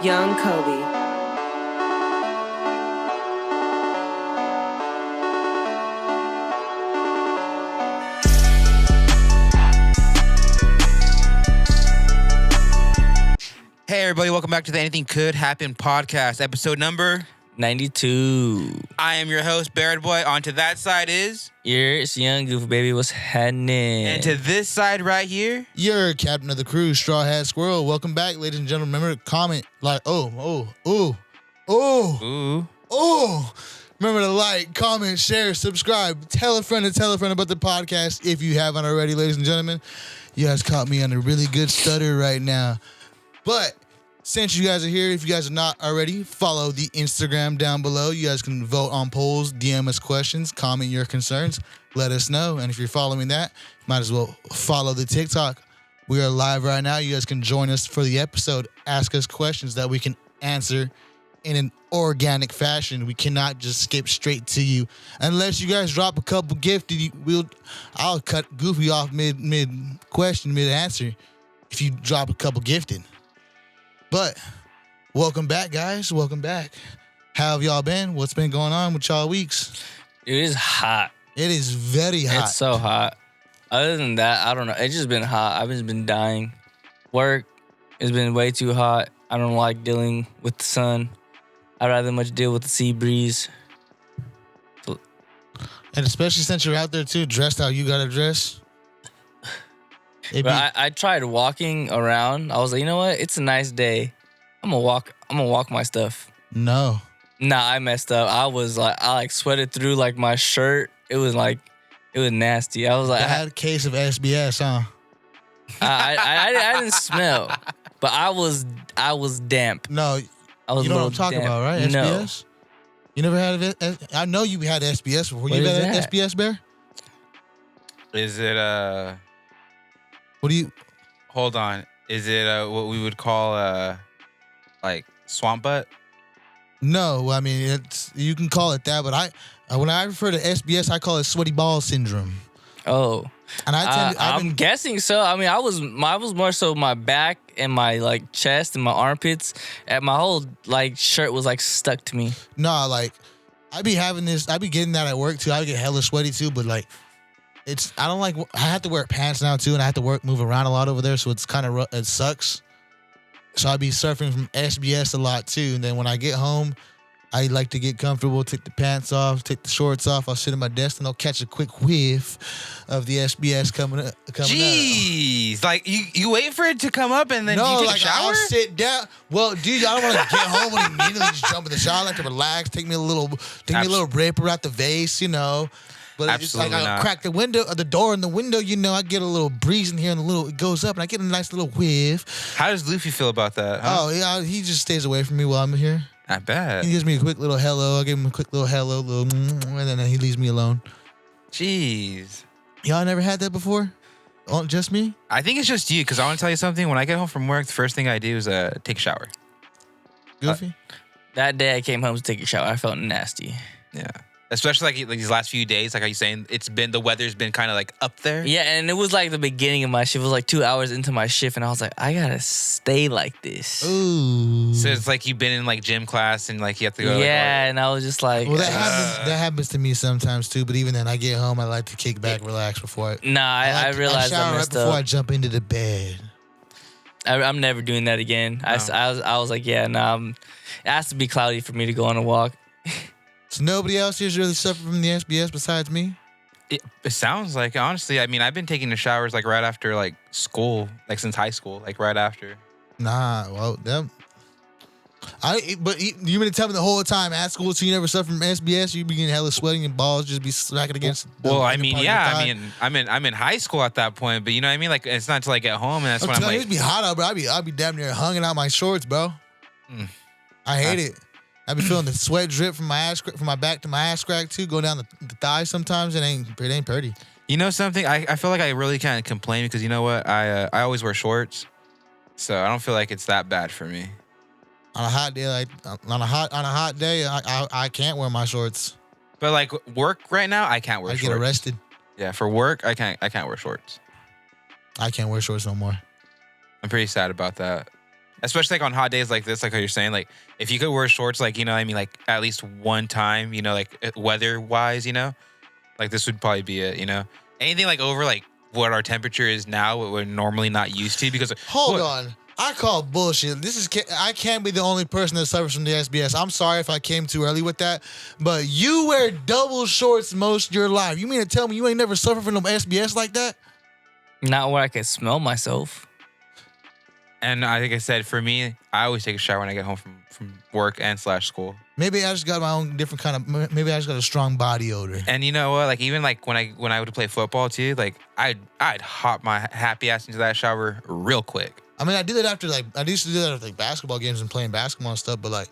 Young Kobe. Hey everybody, welcome back to the Anything Could Happen podcast, episode number 92. I am your host, Barrett Boy. On to that side is... It's Young Goofy Baby. What's happening? And to this side right here... You're captain of the crew, Straw Hat Squirrel. Welcome back, ladies and gentlemen. Remember to comment, like, oh. Remember to like, comment, share, subscribe. Tell a friend about the podcast if you haven't already, ladies and gentlemen. You guys caught me on a really good stutter right now. But since you guys are here, if you guys are not already, follow the Instagram down below. You guys can vote on polls, DM us questions, comment your concerns, let us know. And if you're following that, might as well follow the TikTok. We are live right now. You guys can join us for the episode. Ask us questions that we can answer in an organic fashion. We cannot just skip straight to you. Unless you guys drop a couple gifted, I'll cut Goofy off mid question, mid answer if you drop a couple gifted. But welcome back, guys. Welcome back. How have y'all been? What's been going on with y'all weeks? It is hot. It is very hot. It's so hot. Other than that, I don't know. It's just been hot. I've just been dying. Work has been way too hot. I don't like dealing with the sun. I'd rather much deal with the sea breeze. And especially since you're out there too, dressed how you gotta dress. But I tried walking around. I was like, you know what? It's a nice day. I'm gonna walk my stuff. No. Nah, I messed up. I sweated through like my shirt. It was nasty. I was like, I had a case of SBS, huh? I didn't smell, but I was damp. No, I was you know what I'm talking about, right? SBS? No. You never had it? I know you had SBS before. What You is had that? SBS, Bear? Is it, What do you... hold on. Is it, what we would call, like, swamp butt? No, I mean, you can call it that, but when I refer to SBS, I call it sweaty ball syndrome. Oh. And I'm guessing so. I mean, I was more so my back and my like chest and my armpits, and my whole like shirt was like stuck to me. No, like I be getting that at work too. I get hella sweaty too, but like I have to wear pants now too, and I have to move around a lot over there, so it's kind of it sucks. So I be suffering from SBS a lot too, and then when I get home, I like to get comfortable, take the pants off, take the shorts off. I'll sit at my desk and I'll catch a quick whiff of the SBS coming up. Jeez. Like, you wait for it to come up and then you take a shower? I'll sit down. Well, dude, I don't want to get home and immediately just jump in the shower. I like to relax, take me a little ripper out the vase, you know. But it's like I crack the door in the window, you know, I get a little breeze in here and it goes up and I get a nice little whiff. How does Luffy feel about that? Huh? Oh, yeah, he just stays away from me while I'm here. I bet. He gives me a quick little hello. I give him a quick little hello, and then he leaves me alone. Jeez. Y'all never had that before? Oh, just me? I think it's just you, because I want to tell you something. When I get home from work, the first thing I do is take a shower. Goofy? That day I came home to take a shower, I felt nasty. Yeah. Especially like these last few days, like how you saying, the weather's been kind of like up there. Yeah, and it was like the beginning of my shift. It was like 2 hours into my shift, and I was like, I gotta stay like this. Ooh. So it's like you've been in like gym class and like you have to go. Yeah, and I was just like, well, that happens to me sometimes too. But even then, I get home, I like to kick back, relax before I realized I shower I messed right before up. I jump into the bed. I'm never doing that again. No. I was like, yeah, no, it has to be cloudy for me to go on a walk. So nobody else here's really suffering from the SBS besides me? It sounds like, honestly, I mean, I've been taking the showers like right after like school, like since high school, like right after. Nah, well, but you mean to tell me the whole time at school, so you never suffer from SBS? You be getting hella sweating and balls just be slacking against. Well, I mean, yeah, I mean, I'm in high school at that point, but you know what I mean? Like, it's not until I get home, and that's when I'm like, it be hot out, bro. I'll be damn near hanging out my shorts, bro. I hate it. I be feeling the sweat drip from my back to my ass crack too, go down the thighs sometimes. It ain't pretty. You know something? I feel like I really can't complain because you know what? I always wear shorts, so I don't feel like it's that bad for me. On a hot day, I can't wear my shorts. But like work right now, I can't wear shorts. I get arrested. Yeah, for work, I can't wear shorts. I can't wear shorts no more. I'm pretty sad about that. especially like on hot days like this, like how you're saying, like if you could wear shorts, like, you know what I mean, like at least one time, you know, like weather wise, you know, like this would probably be it, you know. Anything like over like what our temperature is now, what we're normally not used to, because Hold on. I call bullshit. I can't be the only person that suffers from the SBS. I'm sorry if I came too early with that, but you wear double shorts most of your life. You mean to tell me you ain't never suffered from no SBS like that? Not where I can smell myself. And I think I said for me, I always take a shower when I get home from work and / school. Maybe I just got my own different kind of. Maybe I just got a strong body odor. And you know what? Like even like when I would play football too, like I'd hop my happy ass into that shower real quick. I mean, I do that after I used to do that after like basketball games and playing basketball and stuff. But like,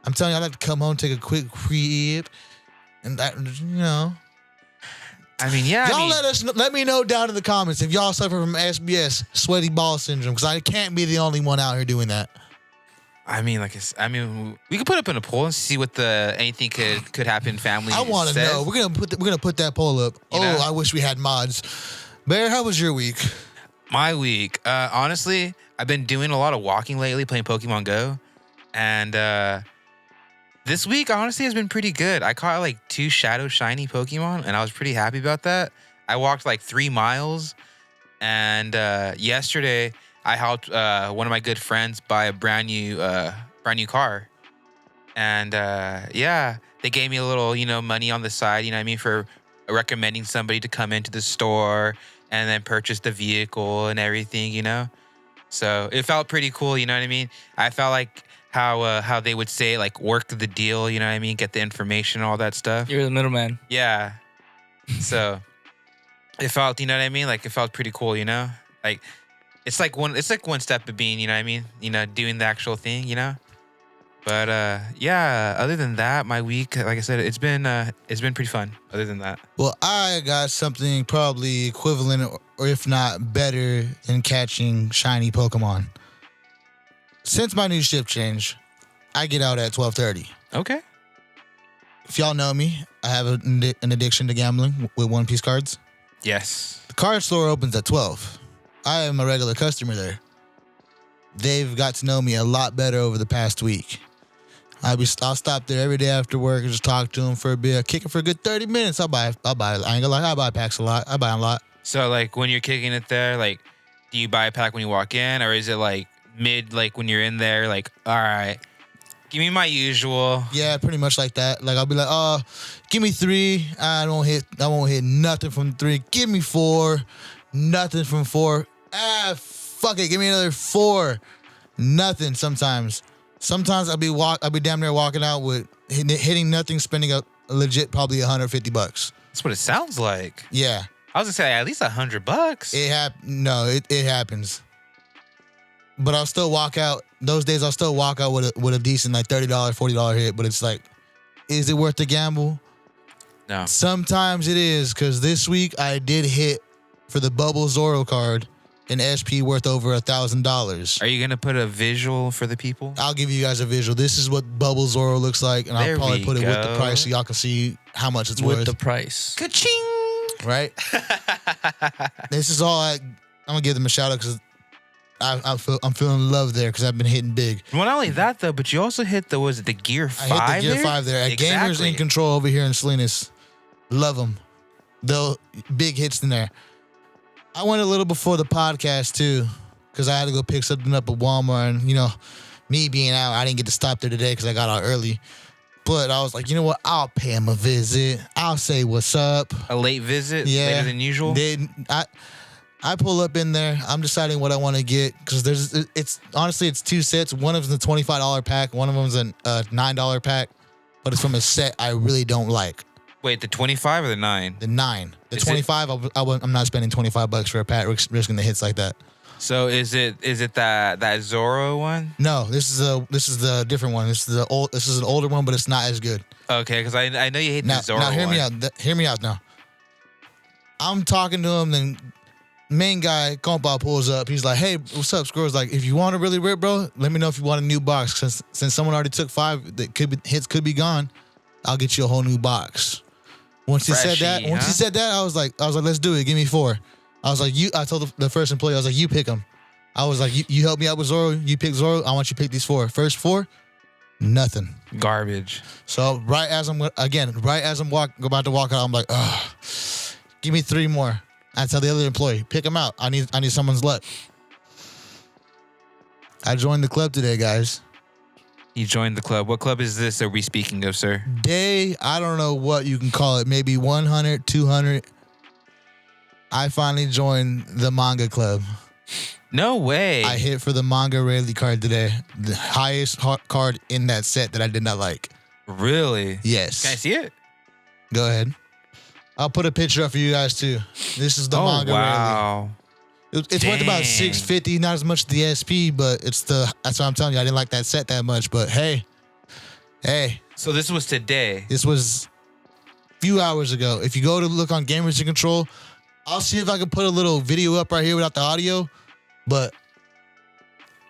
I'm telling you, I like to come home, take a quick creep, and that, you know. I mean, yeah. Y'all let me know down in the comments if y'all suffer from SBS, sweaty ball syndrome, because I can't be the only one out here doing that. I mean, we could put up in a poll and see what anything could happen. Family. I want to know. We're gonna put that poll up. You know? I wish we had mods. Bear, how was your week? My week, honestly, I've been doing a lot of walking lately, playing Pokemon Go, and this week honestly has been pretty good. I caught like 2 Shadow Shiny Pokemon, and I was pretty happy about that. I walked like 3 miles, and yesterday I helped one of my good friends buy a brand new car, and yeah, they gave me a little, you know, money on the side, you know what I mean, for recommending somebody to come into the store and then purchase the vehicle and everything, you know. So it felt pretty cool, you know what I mean. I felt like how they would say, like, work the deal, you know what I mean, get the information, all that stuff. You're the middleman. Yeah. So it felt, you know what I mean, like it felt pretty cool, you know. Like it's like one step of being, you know what I mean, you know, doing the actual thing, you know. But yeah, other than that, my week, like I said, it's been pretty fun. Other than that, well, I got something probably equivalent, or if not better, than catching shiny Pokemon. Since my new shift change, I get out at 12:30. Okay. If y'all know me, I have an addiction to gambling with One Piece cards. Yes. The card store opens at 12. I am a regular customer there. They've got to know me a lot better over the past week. I'll stop there every day after work and just talk to them for a bit. Kick it for a good 30 minutes. I'll buy. I ain't gonna lie, I buy packs a lot. I buy a lot. So like when you're kicking it there, like, do you buy a pack when you walk in, or is it like mid, like when you're in there, like, all right, give me my usual? Yeah, pretty much like that. Like I'll be like, give me 3. I won't hit nothing from 3. Give me 4. Nothing from 4. Fuck it. Give me another 4. Nothing sometimes. Sometimes I'll be damn near walking out with hitting nothing, spending a legit probably $150. That's what it sounds like. Yeah. I was gonna say at least $100. No, it happens. But I'll still walk out. Those days I'll still walk out with a decent like $30, $40 hit. But it's like, is it worth the gamble? No. Sometimes it is, because this week I did hit for the Bubble Zoro card an SP worth over $1,000. Are you gonna put a visual for the people? I'll give you guys a visual. This is what Bubble Zoro looks like, and I'll probably put it with the price so y'all can see how much it's worth. With the price. Ka-ching! Right? This is all I'm gonna give them a shout out because I'm feeling love there because I've been hitting big. Well, not only that though, but you also hit the Gear 5. I hit the Gear 5 there. Gamers in Control over here in Salinas. Love them. Though big hits in there. I went a little before the podcast too, because I had to go pick something up at Walmart, and you know, me being out, I didn't get to stop there today because I got out early. But I was like, you know what? I'll pay him a visit. I'll say what's up. A late visit, yeah, later than usual. I pull up in there. I'm deciding what I want to get because it's 2 sets. One of them's a $25 pack. One of them's a $9 pack, but it's from a set I really don't like. Wait, the 25 or the 9? The 9. The 25, I'm not spending $25 for a pack, risking the hits like that. So is it that Zoro one? No, this is the different one. This is an older one, but it's not as good. Okay, because I know you hate the Zoro one. Now hear me out now. I'm talking to him, then main guy, Compa, pulls up. He's like, hey, what's up, Squirrel's like, if you want to really rip, bro, let me know if you want a new box. Since someone already took 5 that could be gone, I'll get you a whole new box. Once he said that, I was like, let's do it. Give me 4. I was like, I told the first employee, I was like, you pick them. I was like, you help me out with Zoro. You pick Zoro. I want you to pick these 4. First 4, nothing. Garbage. So right as I'm about to walk out, I'm like, give me 3 more. I tell the other employee, pick them out. I need someone's luck. I joined the club today, guys. You joined the club. What club is this? Are we speaking of, sir? Day, I don't know what you can call it. Maybe 100, 200. I finally joined the Manga club. No way. I hit for the Manga Rayleigh card today. The highest card in that set that I did not like. Really? Yes. Can I see it? Go ahead. I'll put a picture up for you guys too. This is the Manga Rayleigh. Wow. It's worth about $650, not as much as the SP, but that's what I'm telling you. I didn't like that set that much, but hey. So this was today. This was a few hours ago. If you go to look on Gamers in Control, I'll see if I can put a little video up right here without the audio, but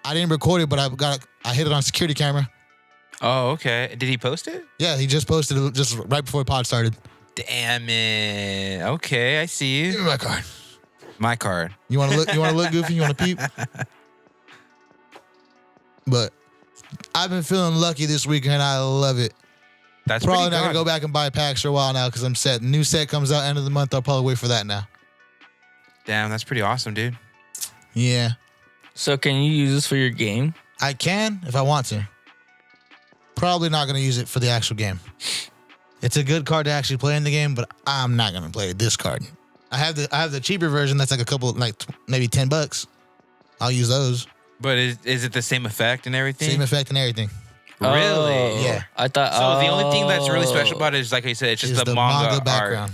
I didn't record it, but I hit it on security camera. Oh, okay. Did he post it? Yeah, he just posted it just right before the pod started. Damn it. Okay, I see Give you. me my card. My card. You want to look goofy? You want to peep? But I've been feeling lucky this weekend. I love it. That's Probably pretty not gonna good. go back and buy packs for a while now because I'm set. New set comes out end of the month. I'll probably wait for that now. Damn, that's pretty awesome, dude. Yeah, So can you use this for your game? I can if I want to. Probably not gonna use it for the actual game. It's a good card to actually play in the game, but I'm not gonna play this card. I have the cheaper version that's like a couple, like maybe $10. I'll use those. But is it the same effect and everything? Same effect and everything. Really? Oh, Yeah. I thought. So the only thing that's really special about it is, like I said, it's just Is the manga art. background.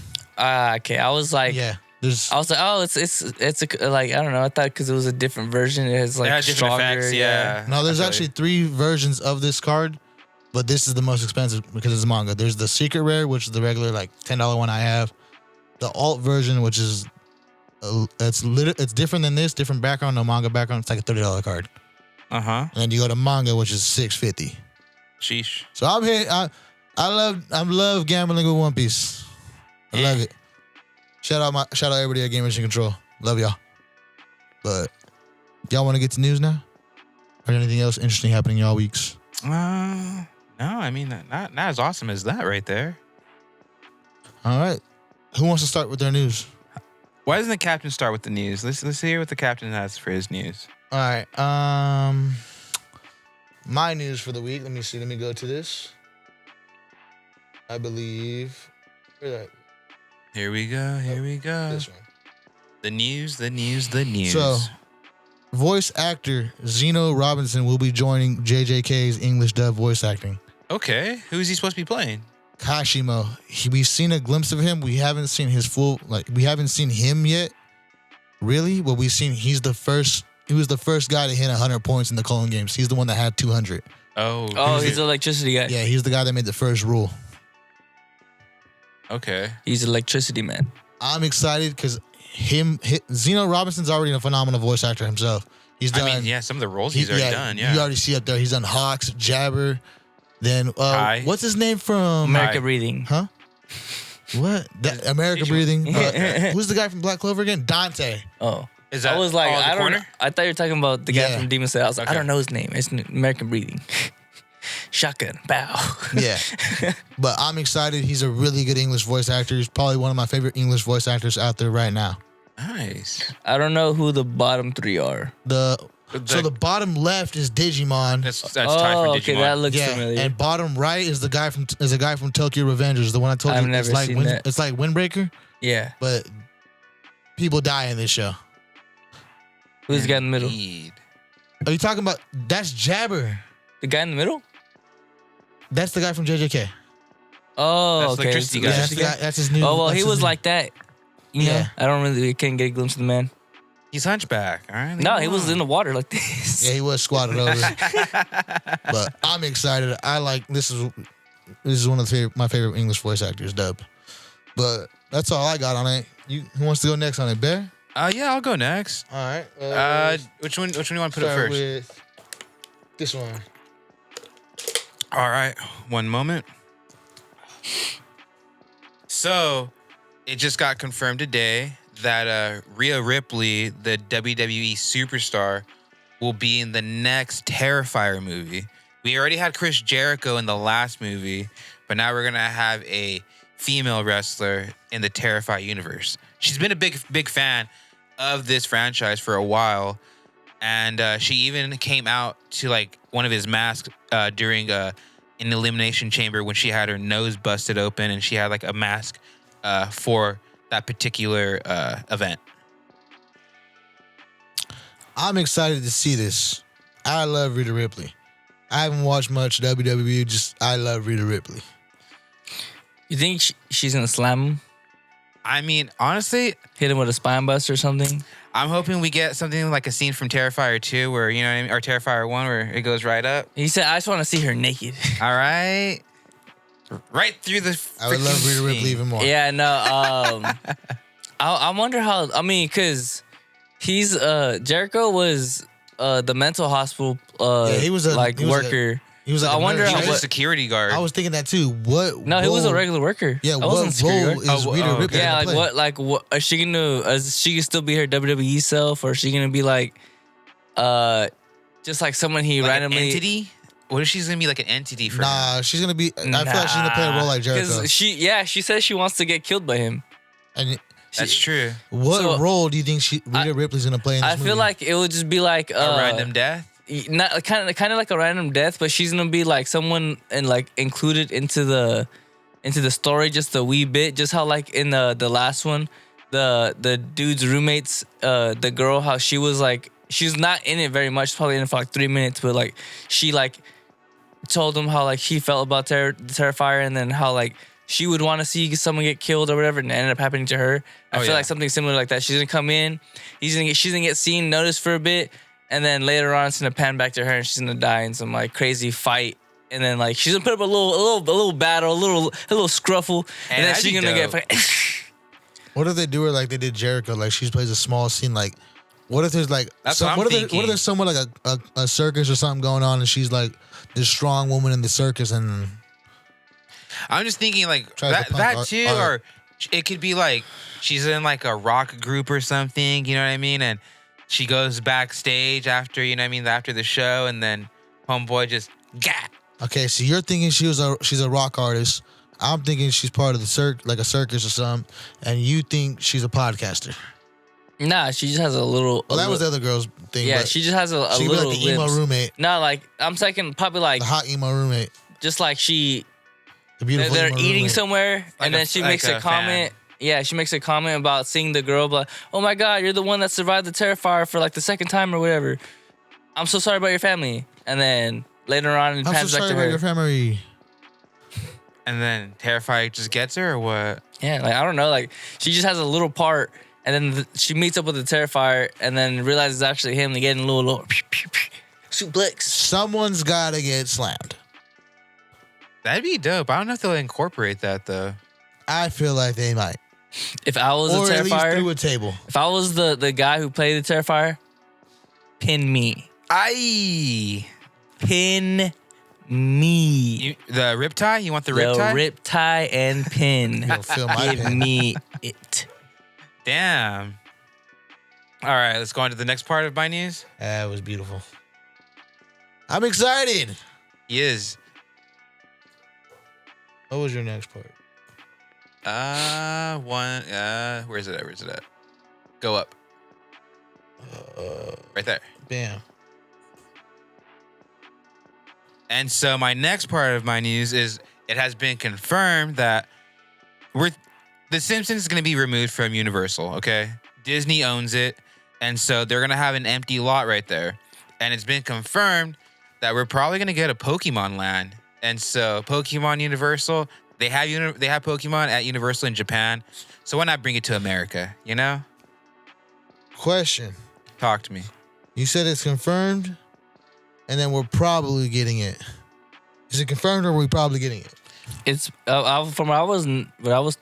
Okay, I was like, Yeah. There's I was like, oh, it's a, like, I don't know. I thought because it was a different version, it has like It has different stronger. effects, yeah. no. There's I feel actually you. 3 versions of this card, but this is the most expensive because it's manga. There's the secret rare, which is the regular like $10 one I have. The alt version, which is it's different than this, different background, no manga background. It's like a $30 card. Uh-huh. And then you go to manga, which is $650. Sheesh. So I'm here. I love gambling with One Piece. I love it. Shout out everybody at Gamers in Control. Love y'all. But y'all want to get to news now? Or anything else interesting happening y'all weeks? No, I mean not as awesome as that right there. All right. Who wants to start with their news? Why doesn't the captain start with the news? Let's hear what the captain has for his news. All right. My news for the week. Let me see. Let me go to this. I believe. Where's that? Here we go. Here we go. This one. The news. So, voice actor Zeno Robinson will be joining JJK's English dub voice acting. Okay, who's he supposed to be playing? Kashimo. We've seen a glimpse of him. We haven't seen his full. We haven't seen him yet. Really, but we've seen he was the first guy to hit 100 points in the Cullen games. He's the one that had 200. Oh, he's the electricity guy. Yeah, he's the guy that made the first rule. okay. He's electricity man. I'm excited because Zeno Robinson's already a phenomenal voice actor himself. He's done. I mean, yeah, some of the roles he's already done. Yeah. You already see up there. He's done Hawks, Jabber. Then what's his name from America Breathing. Huh? What? America Breathing. Who's the guy from Black Clover again? Dante. Oh. Is that? I was like, the I don't corner? know. I thought you were talking about the guy Yeah. from Demon Slayer. I was like, I Okay. don't know his name. It's American Breathing. Shotgun. Bow. Yeah. But I'm excited. He's a really good English voice actor. He's probably one of my favorite English voice actors out there right now. Nice. I don't know who the bottom 3 are. So the bottom left is Digimon. That's time for Digimon. Okay, that looks Yeah, familiar. and bottom right is a guy from Tokyo Revengers, the one I told I've you. never seen that. It's like Windbreaker, Yeah. but people die in this show. Who's the guy in the middle? Indeed. Are you talking about? That's Jabber. The guy in the middle? That's the guy from JJK. Oh, That's okay. electricity guy. Yeah, that's the guy. That's his new. Oh, well, that's he his was new- like that. You know, Yeah. I can't get a glimpse of the man. He's hunchback. All right. No, he was in the water like this. Yeah, he was squatted over. But I'm excited. I like this is one of my favorite English voice actors, dub. But that's all I got on it. Who wants to go next on it, Bear? Yeah, I'll go next. All right. Which one do you want to put up start first? with this one. All right, one moment. So, it just got confirmed today that Rhea Ripley, the WWE superstar, will be in the next Terrifier movie. We already had Chris Jericho in the last movie, but now we're gonna have a female wrestler in the Terrifier universe. She's been a big fan of this franchise for a while, and she even came out to like one of his masks during an elimination chamber when she had her nose busted open, and she had like a mask for that particular event. I'm excited to see this. I love Rhea Ripley. I haven't watched much WWE. Just I love Rhea Ripley. You think she's gonna slam him? I mean, honestly, Hit him with a spine bust or something? I'm hoping we get something like a scene from Terrifier 2 where, you know what I mean, or Terrifier 1 where it goes right up. He said, I just want to see her naked. All right. Right through the I would love Rhea Ripley even more. Yeah, no. I wonder how. I mean, because he's Jericho was the mental hospital. He was a worker. He was like I a wonder nurse, He how was right? a security guard. I was thinking that too. What? No, he was a role- regular worker. Yeah, I what wasn't a security role guard. is Oh, Rhea okay. Ripley Yeah, gonna like play? what is she gonna? Is she can still be her WWE self, or is she gonna be like, just like someone he like randomly? an entity? What if she's gonna be like an entity for him? Nah, she's gonna be. I feel like she's gonna play a role like Jericho. Because she says she wants to get killed by him. And That's true. what So, role do you think Rhea Ripley's gonna play in this I movie? feel like it would just be like A random death? not kind of like a random death, but she's gonna be like someone and like included into the story just a wee bit, just how like in the last one, the dude's roommates, the girl, how she was like she's not in it very much, probably in it for like 3 minutes, but like she like told him how like she felt about Terrifier, and then how like she would want to see someone get killed or whatever, and it ended up happening to her. I feel like something similar like that. She's gonna come in, she's gonna get seen, noticed for a bit, and then later on it's gonna pan back to her, and she's gonna die in some like crazy fight, and then like she's gonna put up a little battle, a little scruffle, and then that'd she's be gonna dope. get. What if they do her like they did Jericho? Like she plays a small scene. Like, what if there's like That's what I'm what thinking. if there's somewhere like a circus or something going on, and she's like this strong woman in the circus, and I'm just thinking like Tries to punk that art- too, art. or it could be like she's in like a rock group or something, you know what I mean? And she goes backstage after, you know what I mean, after the show, and then homeboy just okay, so you're thinking she's a rock artist. I'm thinking she's part of the like a circus or something, and you think she's a podcaster. Nah, she just has a little. Well, that was the other girl's thing. Yeah, but she just has a she could be little like the emo glimpse. roommate, No, like I'm thinking probably like the hot emo roommate, just like she. the beautiful. They're emo eating roommate. somewhere, Like and then she makes like a a comment. Yeah, she makes a comment about seeing the girl, but oh my God, you're the one that survived the Terrifier for like the second time or whatever. I'm so sorry about your family. And then later on, it I'm so pans back sorry to about her. your family. and then Terrifier just gets her or what? Yeah, like I don't know, like she just has a little part, and then she meets up with the Terrifier, and then realizes it's actually him. They get in a little suplex. Someone's got to get slammed. That'd be dope. I don't know if they'll incorporate that though. I feel like they might, If I was or a at least Terrifier, through a table. if I was the guy who played the Terrifier, pin me. Aye. Pin me. The rip tie? You want the The rip tie? rip tie and pin. You'll feel my Give pain. me it. Damn. All right, let's go on to the next part of my news. That was beautiful. I'm excited. He is. What was your next part? Where's it at? Where's it at? Go up. Right there. Bam. And so my next part of my news is it has been confirmed that The Simpsons is going to be removed from Universal, okay? Disney owns it, and so they're going to have an empty lot right there. And it's been confirmed that we're probably going to get a Pokemon land. And so Pokemon Universal, they have Pokemon at Universal in Japan. So why not bring it to America, you know? Question. Talk to me. You said it's confirmed, and then we're probably getting it. Is it confirmed, or are we probably getting it? It's from what I was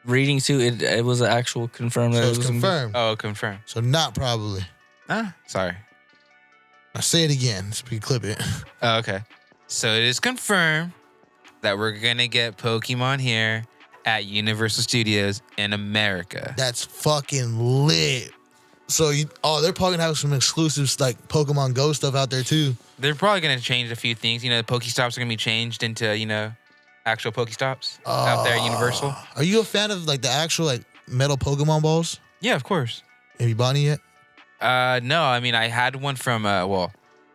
reading too. It was an actual confirmed. So that it it's was confirmed. Oh, confirmed. So not probably. Sorry. Now say it again so we can clip it. Oh, okay. So it is confirmed that we're going to get Pokemon here at Universal Studios in America. That's fucking lit. So they're probably gonna have some exclusives like Pokemon Go stuff out there too. They're probably gonna change a few things. You know, the Pokestops are gonna be changed into actual Pokestops out there at Universal. Are you a fan of like the actual like metal Pokemon balls? Yeah, of course. Have you bought any yet? No, I mean I had one from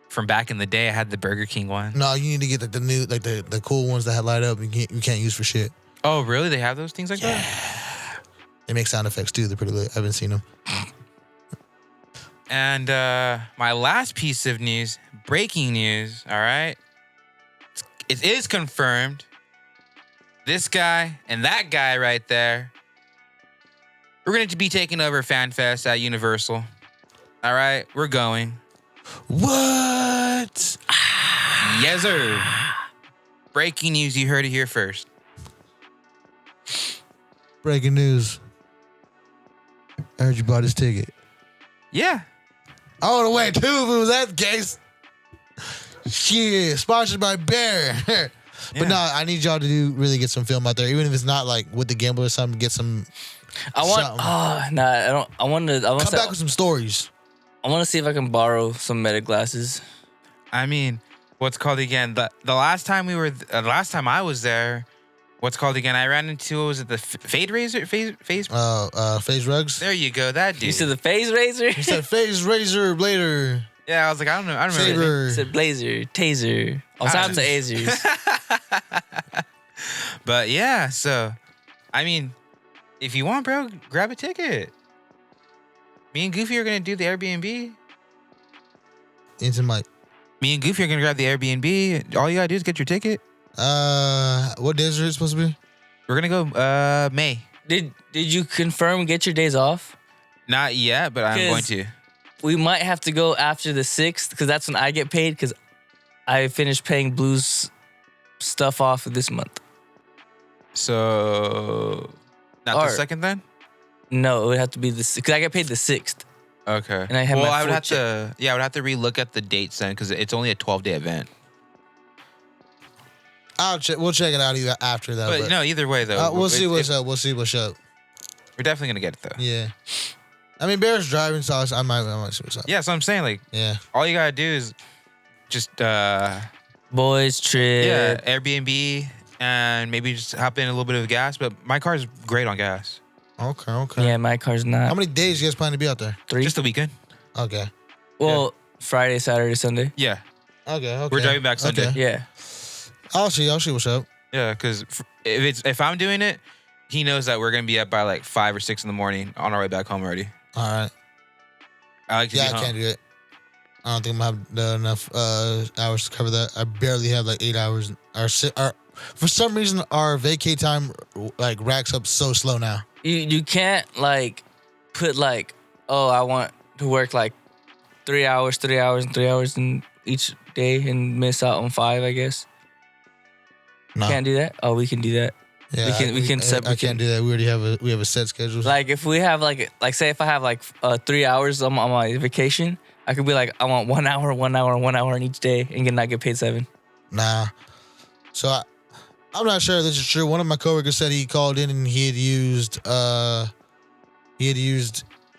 from back in the day. I had the Burger King one. No, you need to get like the new like the cool ones that had light up. You can't use for shit. Oh, really? They have those things like that? They make sound effects too. They're pretty lit. I haven't seen them. And my last piece of news, breaking news, all right? It is confirmed. This guy and that guy right there, we're going to be taking over FanFest at Universal. All right? We're going. What? Yes, sir. Breaking news. You heard it here first. Breaking news. I heard you bought his ticket. Yeah. I would have went too if it was that case. Shit, sponsored by Bear. But no, I need y'all to really get some film out there, even if it's not like with the Gambler or something. Get some. I don't. I want to. Come back with some stories. I want to see if I can borrow some meta glasses. I mean, what's called again? The last time last time I was there, what's called again? I ran into was it the Fade Razor? Phase. Phase Rugs. There you go. That dude. You said the Phase Razor? He said Phase Razor Blader. Yeah, I was like, I don't know. I don't remember. Saber. You said Blazer, Taser, all types of Azers. But yeah, so I mean, if you want, bro, grab a ticket. Me and Goofy are gonna do the Airbnb. Into Mike. Me and Goofy are gonna grab the Airbnb. All you gotta do is get your ticket. What days are it supposed to be? We're gonna go May. Did you confirm get your days off? Not yet, but I'm going to. We might have to go after the 6th because that's when I get paid because I finished paying Blue's stuff off this month. So not the 2nd then? No, it would have to be the 6th because I get paid the 6th. Okay. And I have I would have to. Yeah, I would have to relook at the dates then because it's only a 12-day event. I'll check. We'll check it out after that. But no, either way though, we'll see what's up. We'll see what's up. We're definitely gonna get it though. Yeah. I mean, Bear's driving, so I might see what's up. Yeah, so I'm saying like, yeah, all you gotta do is just boys trip. Yeah, Airbnb and maybe just hop in a little bit of gas. But my car's great on gas. Okay. Yeah, my car's not. How many days you guys plan to be out there? 3. Just the weekend. Okay. Well, Friday, Saturday, Sunday. Yeah. Okay. We're driving back Sunday. Okay. Yeah. I'll see what's up. Yeah, because if I'm doing it, he knows that we're gonna be up by like 5 or 6 in the morning on our way back home already. All right. I like to be home. I can't do it. I don't think I'm gonna have enough hours to cover that. I barely have like 8 hours. For some reason, our vacay time like racks up so slow now. You can't like put like, oh, I want to work like 3 hours, 3 hours, and 3 hours in each day and miss out on 5, I guess. No. Can't do that? Oh, we can do that. Yeah, we can I can't do that. We already have a set schedule. Like if we have like say if I have like 3 hours on my vacation, I could be like, I want 1 hour, 1 hour, 1 hour in each day and not get paid 7. Nah. So I'm not sure if this is true. One of my coworkers said he called in and he had used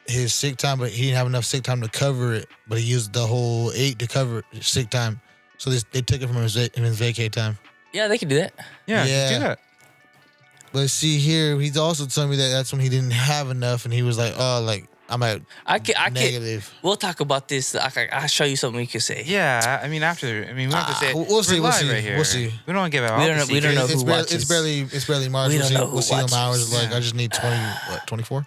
his sick time, but he didn't have enough sick time to cover it. But he used the whole 8 to cover sick time. So they took it from his vacay time. Yeah, they can do that. Yeah, Yeah. do that. But see here, he's also telling me that that's when he didn't have enough, and he was like, "Oh, like I'm at negative." We'll talk about this. I'll show you something we can say. Yeah, I mean we have to say it. We'll see. We're live right here. We'll see. We don't give out. We don't know It's who barely, watches. it's barely March. We don't know who we'll see them watches. hours. Like Yeah. I just need 24.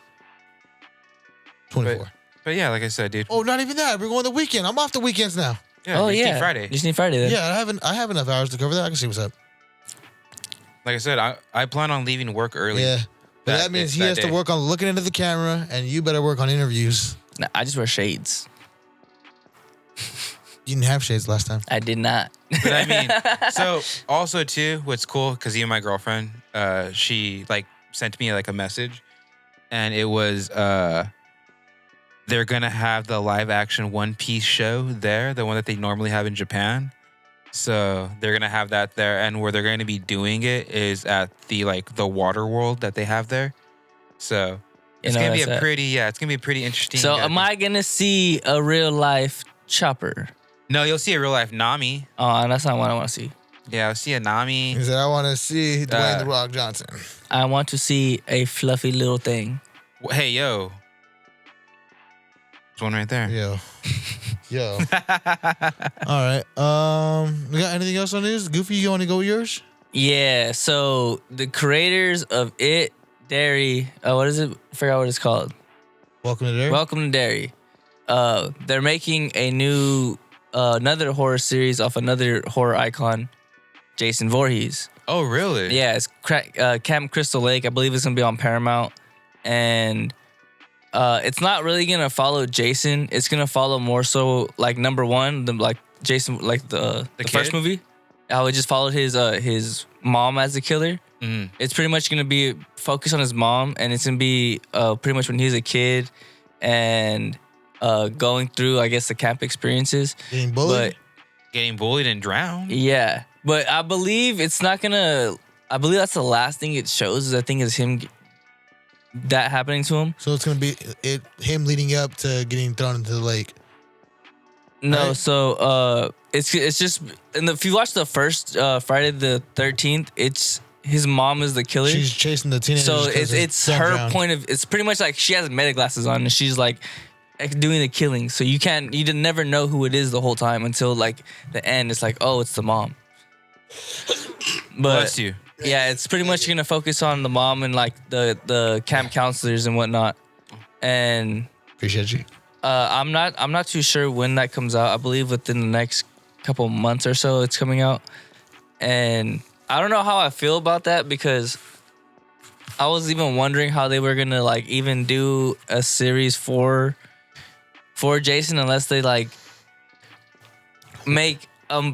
24. But yeah, like I said, dude. Oh, not even that. We're going the weekend. I'm off the weekends now. Yeah, Oh you just yeah, need Friday. You just need Friday then. Yeah, I have enough hours to cover that. I can see what's up. Like I said, I plan on leaving work early. Yeah, but that means he has to work on looking into the camera, and you better work on interviews. Nah, I just wear shades. You didn't have shades last time. I did not. But I mean, so also too, what's cool, because you and my girlfriend, she like sent me like a message, and it was they're gonna have the live action One Piece show there, the one that they normally have in Japan. So they're gonna have that there, and where they're gonna be doing it is at the water world that they have there. So It's gonna be it's gonna be a pretty interesting. So am I gonna see a real life Chopper? No, you'll see a real life Nami. Oh, that's not what I want to see. Yeah, I'll see a Nami. He said, I want to see Dwayne The Rock Johnson. I want to see a fluffy little thing. Hey, yo. There's one right there. Yo. All right. We got anything else on this? Goofy, you want to go with yours? Yeah. So the creators of It, Dairy. What is it? I forgot what it's called. Welcome to Dairy. Welcome to Dairy. They're making a new another horror series off another horror icon, Jason Voorhees. Oh, really? Yeah, it's Camp Crystal Lake. I believe it's gonna be on Paramount, and it's not really gonna follow Jason. It's gonna follow more so like number one, Jason, like the first movie. How it just followed his mom as the killer. Mm-hmm. It's pretty much gonna be focused on his mom, and it's gonna be pretty much when he was a kid and going through, I guess, the camp experiences. Getting bullied? Getting bullied and drowned. Yeah. But I believe it's not gonna. I believe that's the last thing it shows. Is him that happening to him. So it's gonna be him leading up to getting thrown into the lake. No, right? So it's just if you watch the first Friday the 13th, it's his mom is the killer. She's chasing the teenagers. So it's her point of. It's pretty much like she has meta glasses on and she's like doing the killing. So you never know who it is the whole time until like the end. It's like, oh, it's the mom. But bless you. Yeah, it's pretty much gonna focus on the mom and like the camp counselors and whatnot. And appreciate you. I'm not too sure when that comes out. I believe within the next couple months or so it's coming out. And I don't know how I feel about that because I was even wondering how they were gonna like even do a series for Jason unless they like make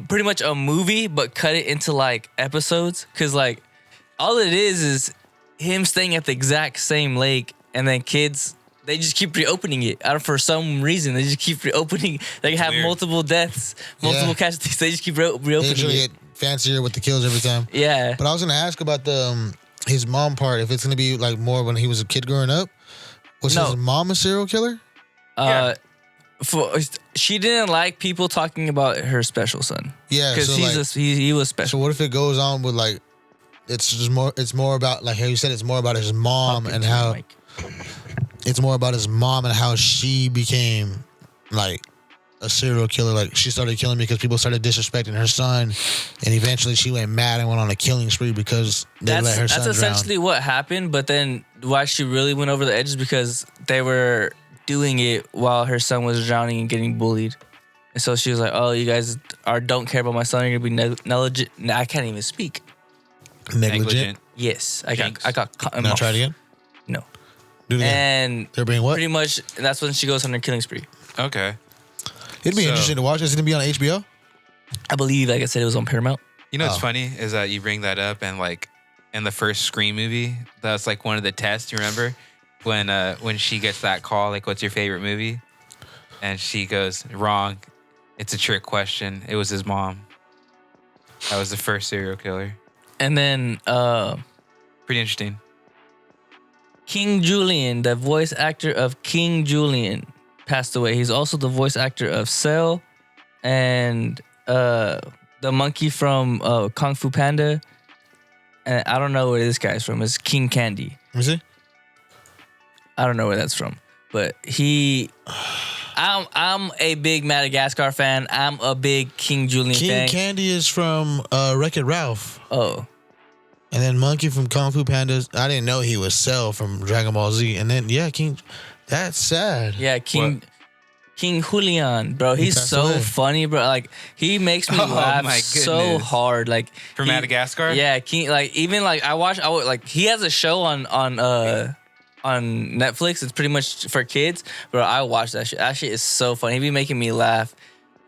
pretty much a movie but cut it into like episodes, because like all it is him staying at the exact same lake and then kids they just keep reopening it. For some reason they just keep reopening. They have multiple deaths, multiple casualties. They just keep reopening they usually it. Get fancier with the kills every time. Yeah. But I was gonna ask about the his mom part. If it's gonna be like more when he was a kid growing up. Was his mom a serial killer? She didn't like people talking about her special son. Yeah, because he was special. So what if it goes on with like, it's more about like how you said, it's more about his mom and how it's more about his mom and how she became like a serial killer. Like she started killing because people started disrespecting her son, and eventually she went mad and went on a killing spree because they let her son drown. That's essentially what happened. But then why she really went over the edge is because they were doing it while her son was drowning and getting bullied. And so she was like, oh, you guys don't care about my son. You're going to be negligent. I can't even speak. Negligent? Yes. I got caught. Now try it again? No. Do it again. And they're being what? Pretty much that's when she goes on her killing spree. Okay. It'd be interesting to watch. Is it going to be on HBO? I believe, like I said, it was on Paramount. You know what's funny is that you bring that up and like in the first Scream movie, that's like one of the tests, you remember? When she gets that call, like, what's your favorite movie? And she goes, wrong. It's a trick question. It was his mom. That was the first serial killer. And then pretty interesting. King Julian, the voice actor of King Julian, passed away. He's also the voice actor of Cell and the monkey from Kung Fu Panda. And I don't know where this guy's from. It's King Candy. Is he? I don't know where that's from, but I'm a big Madagascar fan. I'm a big King Julian fan. King Candy is from Wreck-It Ralph. Oh. And then Monkey from Kung Fu Pandas. I didn't know he was Cell from Dragon Ball Z. And then, King, that's sad. Yeah, King Julian, bro. He's so funny, bro. Like, he makes me laugh so hard. Like, from Madagascar? Yeah, King, like, even like he has a show on Netflix. It's pretty much for kids, bro. I watched that shit. That shit is so funny. He be making me laugh.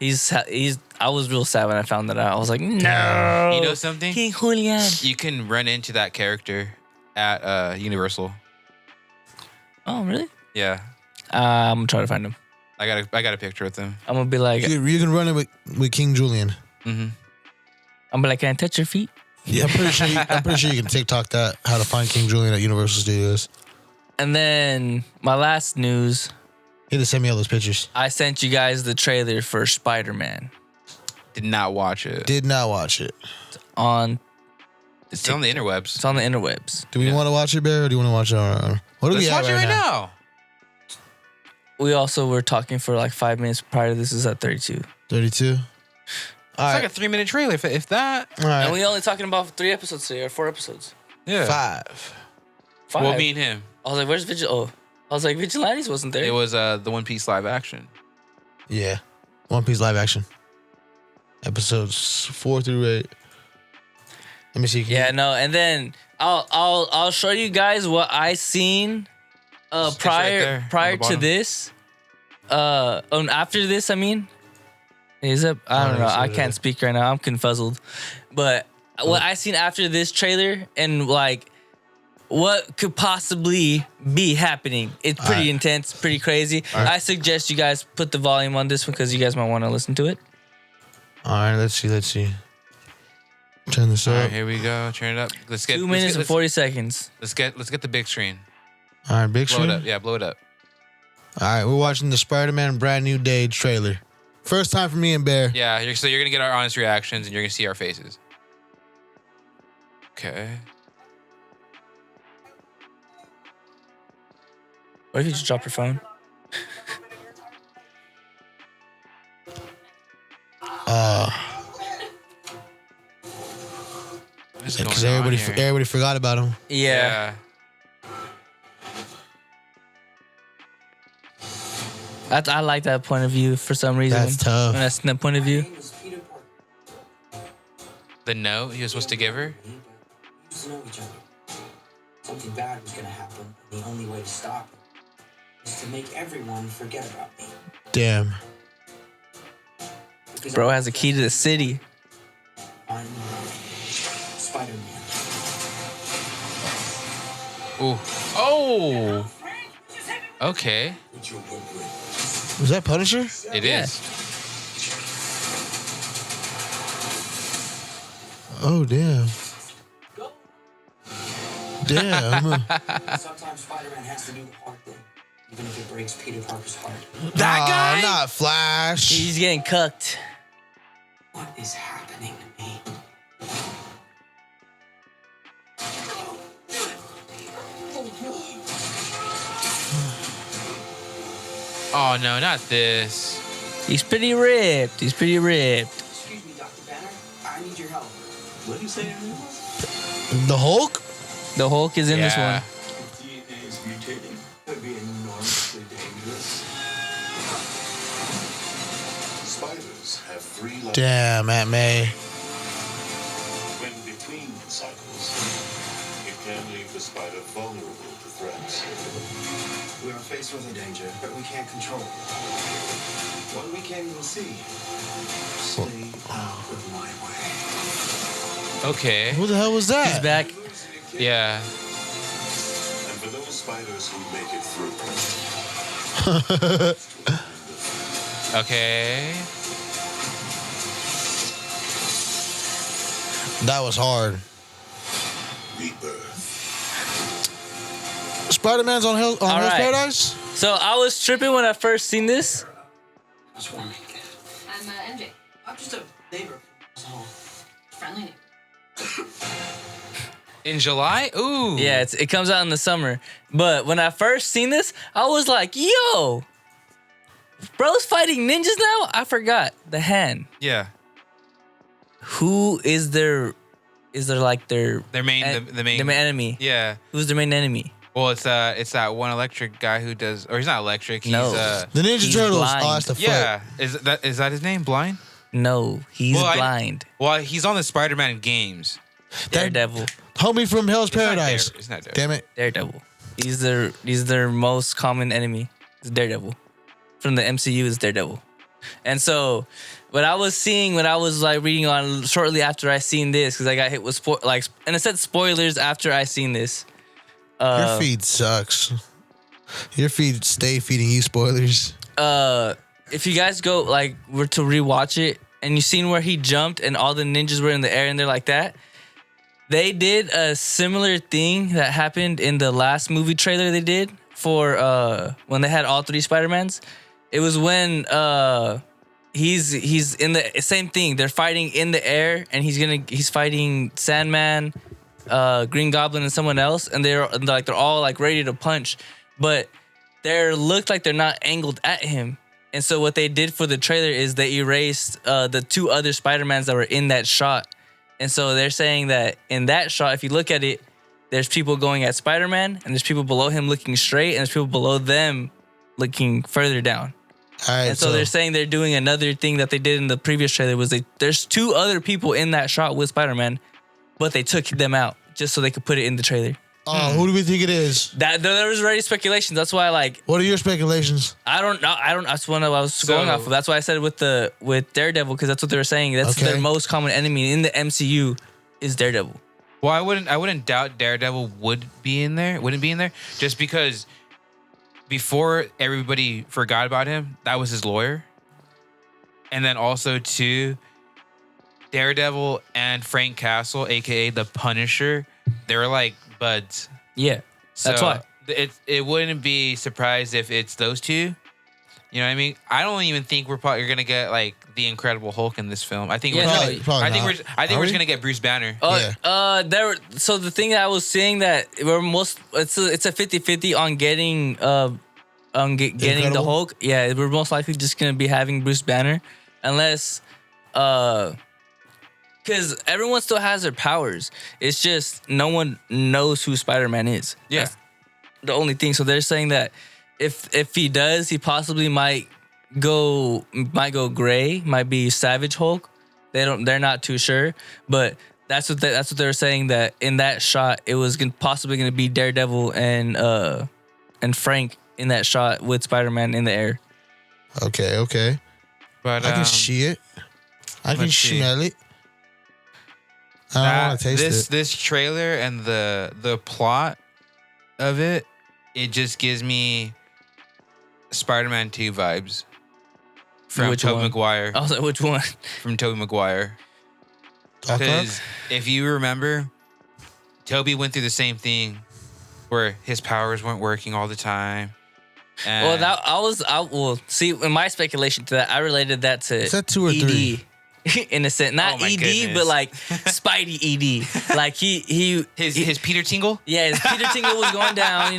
I was real sad when I found that out. I was like, no. You know something? King Julian. You can run into that character at Universal. Oh, really? Yeah. I'm gonna try to find him. I got a picture with him. I'm gonna be like, you can run it with King Julian. Mm-hmm. I'm like, can I touch your feet? Yeah, I'm pretty sure you can TikTok that how to find King Julian at Universal Studios. And then my last news. He just send me all those pictures. I sent you guys the trailer for Spider-Man Did not watch it. Did not watch it. on. It's on the interwebs. It's on the interwebs. Do we want to watch it, Bear, or do you want to watch it on our own? What do Let's we have watch it right now. We also were talking for like 5 minutes prior to this. Is at 32. 32? It's All like right. a 3-minute trailer, if that. All right. And we only talking about 3 episodes today, or 4 episodes. Yeah. 5. 5. Well, me and him. I was like, "Where's Vigil?" Oh, I was like, "Vigilantes wasn't there." It was the One Piece live action. Yeah. One Piece live action. Episodes 4 through 8. Let me see. Yeah, no, and then I'll show you guys what I seen It's right prior there, on prior the to bottom. this. After this, I mean, is it? I don't know. I can't speak right now. I'm confuzzled. But what I seen after this trailer and like what could possibly be happening. It's pretty Alright. intense, pretty crazy. Alright. I suggest you guys put the volume on this one because you guys might want to listen to it. All right, let's see. Turn this All up. right, here we go. Turn it up. Let's get 2 minutes and 40 seconds. Let's get the big screen. All right, big Blow screen. it up. Yeah, blow it up. All right, we're watching the Spider-Man Brand New Day trailer. First time for me and Bear. Yeah, so you're gonna get our honest reactions and you're gonna see our faces. Okay. What if you just drop your phone? What's Because going on everybody, here? everybody forgot about him. Yeah. I like that point of view for some reason. That's tough. When that's that point of view. The note he was supposed to give her. We used to know each other. Something bad was gonna happen. The only way to stop it is to make everyone forget about me. Damn. Because Bro has a key to the city. I'm Spider-Man. Ooh. Oh. Okay. With your wood grip. Was that Punisher? It Yeah. is. Oh, damn. Damn. Sometimes Spider-Man has to do the hard thing, even if it breaks Peter Parker's heart. That guy? Not Flash. He's getting cucked. What is happening to me? Oh no, not this. He's pretty ripped. He's pretty ripped. Excuse me, Dr. Banner. I need your help. What did you say your name was? The Hulk? The Hulk is in this Yeah. one. DNA is mutating. Could be enormously dangerous. Spiders have 3 lives. Damn, Aunt May. When between cycles, it can leave the spider vulnerable to threats. We are faced with a danger that we can't control. One we can't even see. Stay out of my way. Okay. Who the hell was that? He's back. Yeah. And for those spiders who make it through, Okay. That was hard. rebirth. Spider-Man's on Hell's right. Paradise? So I was tripping when I first seen this. What's wrong? I'm MJ. I'm just a neighbor. So, Friendly neighbor. In July? Ooh. Yeah, it comes out in the summer. But when I first seen this, I was like, yo, bro's fighting ninjas now? I forgot the hand. Yeah. Who is their like their Their main the main enemy? Yeah. Who's their main enemy? Well, it's that one electric guy who does, or he's not electric. He's No. The Ninja He's Turtles. blind. Oh, that's the fight. yeah. Is that his name? Blind? No, he's Well, blind. Well, he's on the Spider-Man games. Daredevil. Homie from Hell's It's not Paradise. Dare- It's not Dare. Damn it. Daredevil. He's their most common enemy. It's Daredevil. From the MCU is Daredevil. And so what I was seeing when I was like reading on shortly after I seen this, because I got hit with and it said spoilers after I seen this. Your feed sucks. Your feed stay feeding you spoilers. If you guys were to rewatch it and you seen where he jumped and all the ninjas were in the air and they're like that, They did a similar thing that happened in the last movie trailer they did for when they had all 3 Spider-Mans. It was when he's in the same thing. They're fighting in the air, and he's fighting Sandman, Green Goblin, and someone else, and they're all like ready to punch, but they looked like they're not angled at him. And so what they did for the trailer is they erased the 2 other Spider-Mans that were in that shot. And so they're saying that in that shot, if you look at it, there's people going at Spider-Man, and there's people below him looking straight, and there's people below them looking further down. All right, And so they're saying they're doing another thing that they did in the previous trailer was there's 2 other people in that shot with Spider-Man, but they took them out just so they could put it in the trailer. who do we think it is? That there was already speculations. That's why What are your speculations? I don't know. That's what I was going off of. That's why I said with Daredevil, because that's what they were saying. That's Okay. their most common enemy in the MCU is Daredevil. Well, I wouldn't doubt Daredevil wouldn't be in there, just because before everybody forgot about him, that was his lawyer. And then also too, Daredevil and Frank Castle, aka the Punisher, they were like buds. Yeah, that's So why. it wouldn't be surprised if it's those 2. You know what I mean? I don't even think we're probably gonna get like the Incredible Hulk in this film. I think Yeah, we're no, gonna, probably I think not. we're just gonna get Bruce Banner. So the thing that I was saying that it's a 50-50 on getting getting the Incredible? Hulk. Yeah, we're most likely just gonna be having Bruce Banner, unless because everyone still has their powers. It's just no one knows who Spider-Man is. Yeah. That's the only thing. So they're saying that if he does, he possibly might go gray, might be Savage Hulk. They're not too sure, but that's what they were saying, that in that shot it was possibly going to be Daredevil and Frank in that shot with Spider-Man in the air. Okay. But I can see it. I can let's see. smell it. I don't want to taste it. This trailer and the plot of it just gives me Spider-Man 2 vibes from Which Tobey one? Maguire. I was like, which one? From Tobey Maguire. Because if you remember, Tobey went through the same thing where his powers weren't working all the time. And See, in my speculation to that, I related that to Is that 2 or ED. 3? In a sense, not Oh my ED, goodness. but like Spidey ED. Like his Peter Tingle? yeah, his Peter Tingle was going down.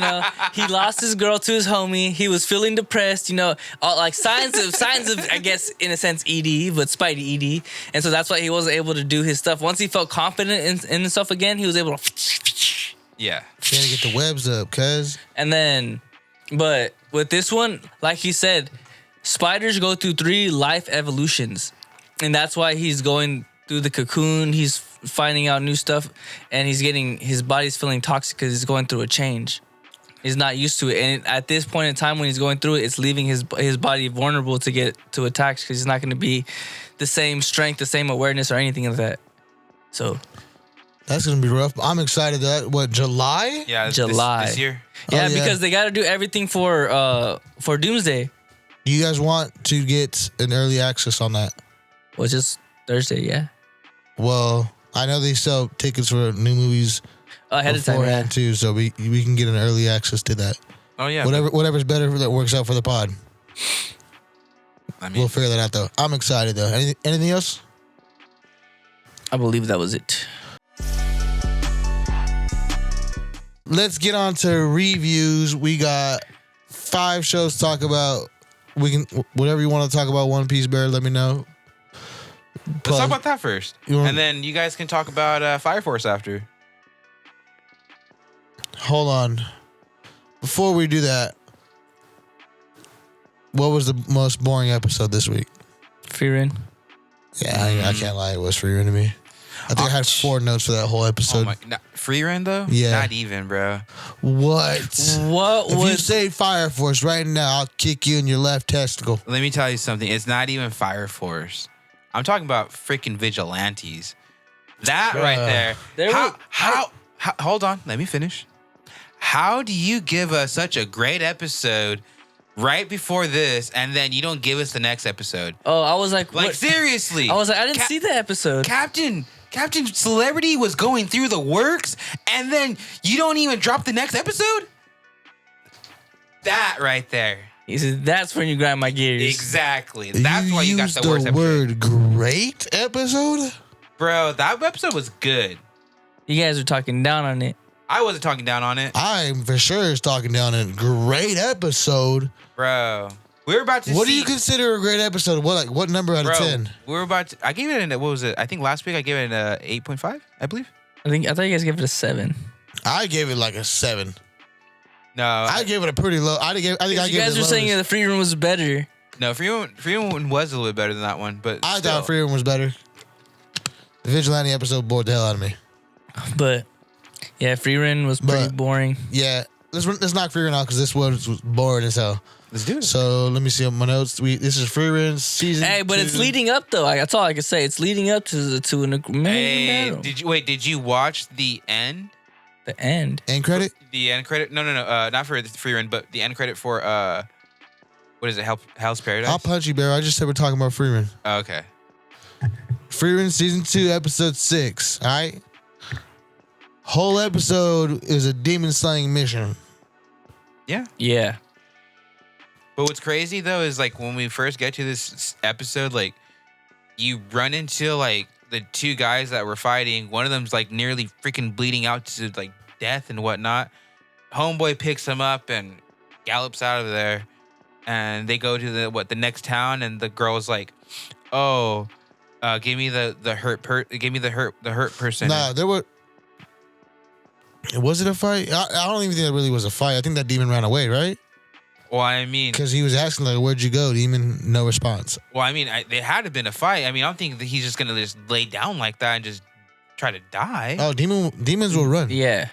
He lost his girl to his homie. He was feeling depressed. All like signs of I guess in a sense ED, but Spidey ED. And so that's why he wasn't able to do his stuff. Once he felt confident in himself again, he was able to. Yeah. Gotta get the webs up, cuz. And then, but with this one, like he said, spiders go through 3 life evolutions. And that's why he's going through the cocoon. He's finding out new stuff, and his body's feeling toxic because he's going through a change. He's not used to it, and at this point in time when he's going through it, it's leaving his body vulnerable to get to attacks because he's not going to be the same strength, the same awareness, or anything like that. So That's gonna be rough. I'm excited. What, July? Yeah, July. this year. yeah, Oh, yeah. because they got to do everything for Doomsday, Do you guys want to get an early access on that? which is Thursday. Yeah, Well, I know they sell tickets for new movies ahead of time. Yeah. beforehand too, so we can get an early access to that. Oh yeah. Whatever's better that works out for the pod. I mean, We'll figure that out though. I'm excited though. Anything else? I believe that was it. Let's get on to reviews. We got 5 shows to talk about. We can whatever you want to talk about. One Piece Bear, let me know. let's talk about that first. You want- And then you guys can talk about Fire Force after. Hold on. Before we do that, what was the most boring episode this week? Frieren. Yeah, I can't lie. It was Frieren to me. I think I had 4 notes for that whole Oh episode. my, Frieren though? Yeah. Not even, bro. What? What If you was say Fire Force right now, I'll kick you in your left testicle. Let me tell you something. It's not even Fire Force. I'm talking about freaking vigilantes. That right there. How, hold on. Let me finish. How do you give us such a great episode right before this, and then you don't give us the next episode? Oh, I was like, Like, what? seriously. I was like, I didn't see the episode. Captain Captain Celebrity was going through the works, and then you don't even drop the next episode? That right there. He said, that's when you grind my gears. Exactly. That's why you got the worst the episode. word great episode? Bro, that episode was good. You guys are talking down on it. I wasn't talking down on it. I'm for sure talking down a great episode. Bro, we were about to What see. do you consider a great episode? What number out of 10? We were about to. I gave it what was it? I think last week I gave it an 8.5, I believe. I thought you guys gave it a 7. I gave it like a 7. No, I gave it a pretty low. I think I You gave it guys the were saying lowest. the Frieren was better. no. Freeman was a little bit better than that one, but I still. thought Frieren was better. The Vigilante episode bored the hell out of me. But yeah, Frieren was pretty But- boring. Yeah, let's knock Frieren out because this was boring as hell. Let's do it. So let me see on my notes. This is Frieren season. Hey, but it's 2. leading up though. That's all I can say. It's leading up to an amazing Hey, battle. did you watch the end? The end. End credit. The end credit? No. Not for the free run, but the end credit for what is it? Hell's Paradise. I'll punch you, Bear. I just said we're talking about Frieren. Oh, okay. Frieren season 2, episode 6. All right. Whole episode is a demon slaying mission. Yeah. Yeah. But what's crazy though is like when we first get to this episode, like you run into like the two guys that were fighting. One of them's like nearly freaking bleeding out to like death and whatnot. Homeboy picks him up and gallops out of there, and they go to the next town, and the girl's like, "Oh, give me the hurt person." Nah, there were. Was it a fight? I don't even think it really was a fight. I think that demon ran away, right? Well, I mean, Because he was asking like, "Where'd you go?" Demon, no response. they had to have been a fight. I mean, I don't think that he's just gonna just lay down like that and just try to die. Oh, demons will run. Yeah.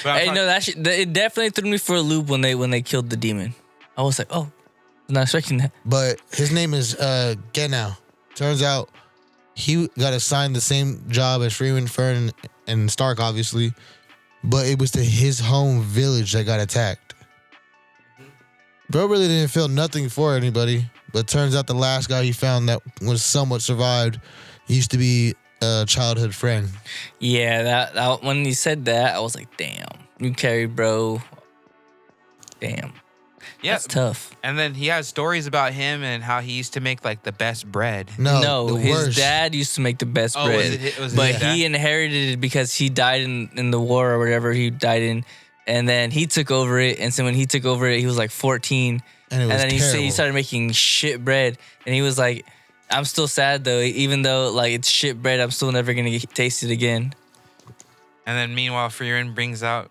But I'm Hey, talking- no, it definitely threw me for a loop when they killed the demon. I was like, oh, I was not expecting that. But his name is Genau. Turns out he got assigned the same job as Freeman, Fern, and Stark, obviously. But it was to his home village that got attacked. Bro really didn't feel nothing for anybody. But turns out the last guy he found that was somewhat survived used to be a childhood friend. Yeah, that when he said that, I was like, damn, you carried, bro. Damn. yeah. That's tough. And then he has stories about him and how he used to make like the best bread. No, the his worst. dad used to make the best Oh, bread. was it but his dad? he inherited it because he died in the war or whatever he died in. And then he took over it. And so when he took over it, he was like 14. And it was And then terrible. he started making shit bread. And he was like, I'm still sad though. Even though like it's shit bread, I'm still never going to taste it again. And then meanwhile, Frieren brings out,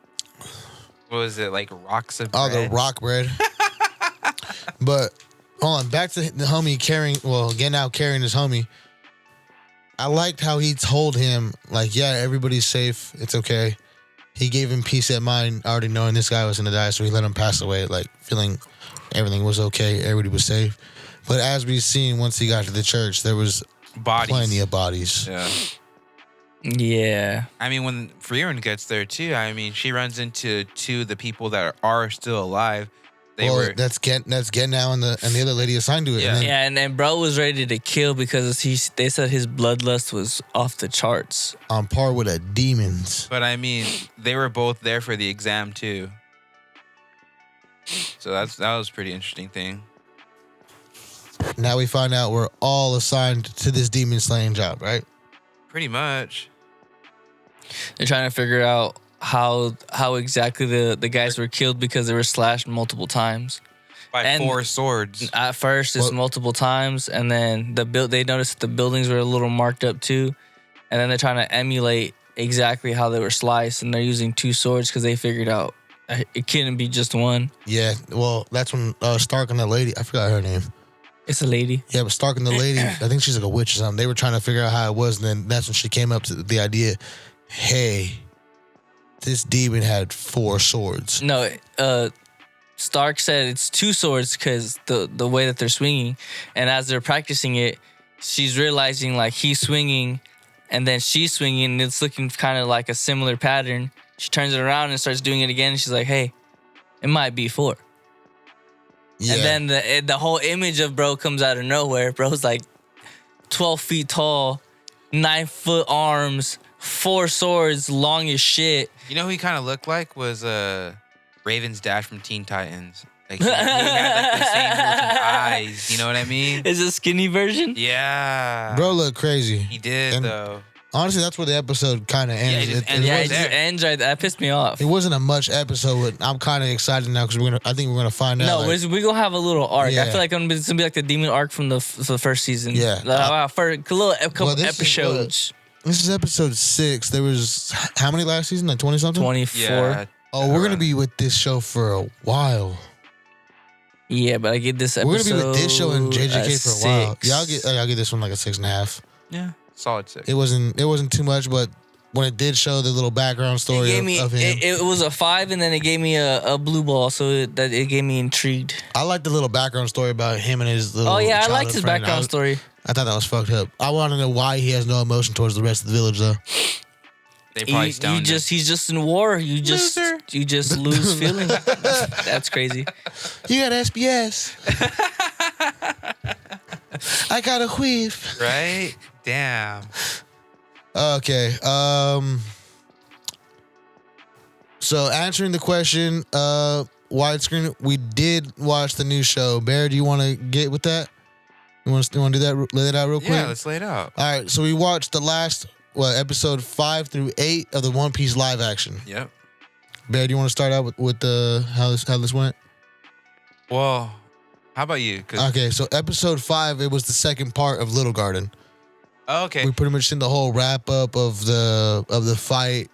what was it, like rocks of Oh, bread? the rock bread. But hold on, back to the homie carrying. Well, again now carrying his homie. I liked how he told him like, yeah, everybody's safe. It's okay. He gave him peace of mind, already knowing this guy was gonna die, so he let him pass away, like feeling everything was okay, everybody was safe. But as we've seen, once he got to the church, there was Bodies. plenty of bodies. Yeah. Yeah. I mean, when Frieren gets there too, I mean, she runs into two of the people that are still alive. They Well, were. that's get now, and the other lady assigned to it. Yeah. And then, Yeah, and then bro was ready to kill because they said his bloodlust was off the charts. on par with the demons. But I mean, they were both there for the exam too. So that was a pretty interesting thing. Now we find out we're all assigned to this demon slaying job, right? Pretty much. They're trying to figure out how exactly the guys were killed because they were slashed multiple times. By And- 4 swords. At first, it's Well- multiple times, and then they noticed the buildings were a little marked up too, and then they're trying to emulate exactly how they were sliced, and they're using 2 swords because they figured out it couldn't be just one. Yeah. Well, that's when Stark and the lady, I forgot her name. It's a lady. Yeah, but Stark and the lady, I think she's like a witch or something. They were trying to figure out how it was, and then that's when she came up to the idea, hey, this demon had 4 swords. No, Stark said it's 2 swords because the way that they're swinging, and as they're practicing it, she's realizing like he's swinging, and then she's swinging, and it's looking kind of like a similar pattern. She turns it around and starts doing it again, and she's like, "Hey, it might be 4." Yeah. And then the whole image of bro comes out of nowhere. Bro's like 12 feet tall, 9-foot arms, 4 swords, long as shit. You know who he kind of looked like was Raven's dad from Teen Titans. Like he had like the same looking eyes. You know what I mean? Is it a skinny version? Yeah. Bro looked crazy. He did And though. Honestly, that's where the episode kind of ends. it just ends Yeah, right it just there. ends right there. That pissed me off. It wasn't a much episode, but I'm kind of excited now because I think we're gonna find out. No, like, we're gonna have a little arc. Yeah. I feel like it's gonna be like the demon arc from the first season. Yeah. For a couple Well, this is episodes. this is episode 6. There was how many last season? Like 20 something. 24. Yeah. Oh, we're gonna be with this show for a while. Yeah, but I get this episode. We're gonna be with this show and JJK for a while. 6. Yeah, I'll get this one like a 6.5. Yeah. Solid 6. It wasn't too much, but when it did show the little background It story gave me of him, it was a 5, and then it gave me a blue ball, so it gave me intrigued. I like the little background story about him and his little. Oh yeah, I liked childhood his friend. background story. I thought that was fucked up. I want to know why he has no emotion towards the rest of the village, though. They probably stoned him. He's just in war. You just lose feeling. That's crazy. You got SBS. I got a whiff. Right? Damn. Okay. So answering the question, widescreen. We did watch the new show. Bear, do you want to get with that? You want to do that? Lay it out real quick. Yeah, let's lay it out. All right. So we watched the last episode 5 through 8 of the One Piece live action. Yep. Bear, do you want to start out with the how this went? Well, how about you? 'Cause- Okay. So episode 5, it was the second part of Little Garden. Oh, okay. We pretty much seen the whole wrap up of the fight.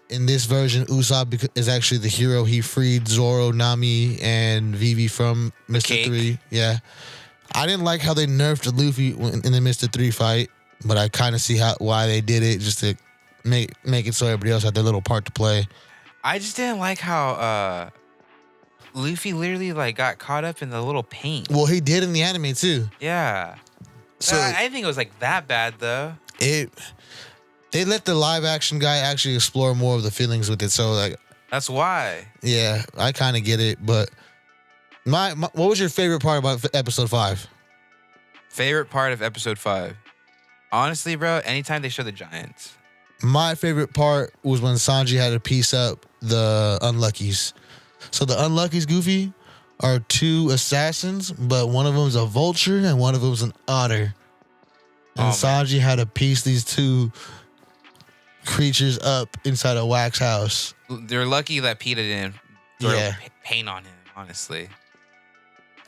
In this version, Usopp is actually the hero. He freed Zoro, Nami, and Vivi from Mr. cake. 3. Yeah, I didn't like how they nerfed Luffy in the Mr. 3 fight, but I kind of see why they did it, just to make it so everybody else had their little part to play. I just didn't like how Luffy literally like got caught up in the little paint. Well, he did in the anime too. Yeah. So I didn't think it was like that bad though. they let the live action guy actually explore more of the feelings with it. So like, That's why. yeah, I kind of get it. But my what was your favorite part about episode 5? Favorite part of episode 5. Honestly, bro, anytime they show the giants. My favorite part was when Sanji had to piece up the Unluckies. So the Unluckies, Goofy, are 2 assassins, but one of them's a vulture and one of them's an otter. And Oh, Sanji had to piece these 2 creatures up inside a wax house. They're lucky that PETA didn't throw Yeah. paint on him, honestly.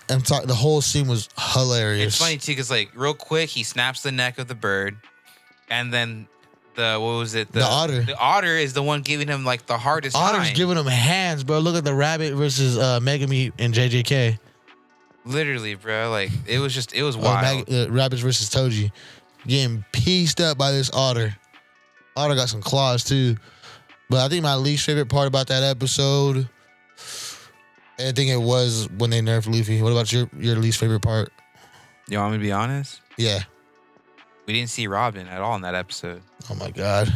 And the whole scene was hilarious. It's funny too, because like real quick, he snaps the neck of the bird, and then the otter. The otter is the one giving him like the hardest Otter's time. giving them hands, bro. Look at the rabbit versus Megami and JJK. Literally, bro. Like it was wild. Rabbits versus Toji. Getting pieced up by this otter. Otter got some claws too. But I think my least favorite part about that episode, I think it was when they nerfed Luffy. What about your least favorite part? You want me to be honest? Yeah. We didn't see Robin at all in that episode. Oh my God.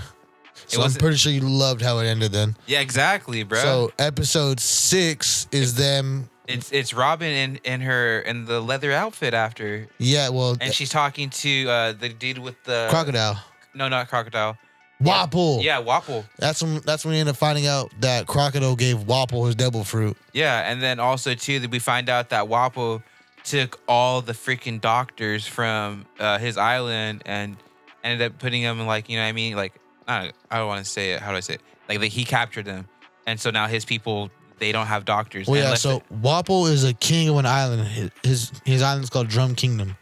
So I'm wasn't- pretty sure you loved how it ended then. Yeah, exactly, bro. So episode 6 is them. it's Robin in the leather outfit after, Yeah, well, and she's talking to the dude with the Crocodile. No, not crocodile. Wapple. Yeah, Wapple. That's when we end up finding out that Crocodile gave Wapple his devil fruit. Yeah, and then also too that we find out that Wapple took all the freaking doctors from his island and ended up putting them in, like, you know what I mean? Like, I don't want to say it. How do I say it? Like he captured them, and so now his people, they don't have doctors. Well, yeah. unless So Wapple is a king of an island. His island's called Drum Kingdom.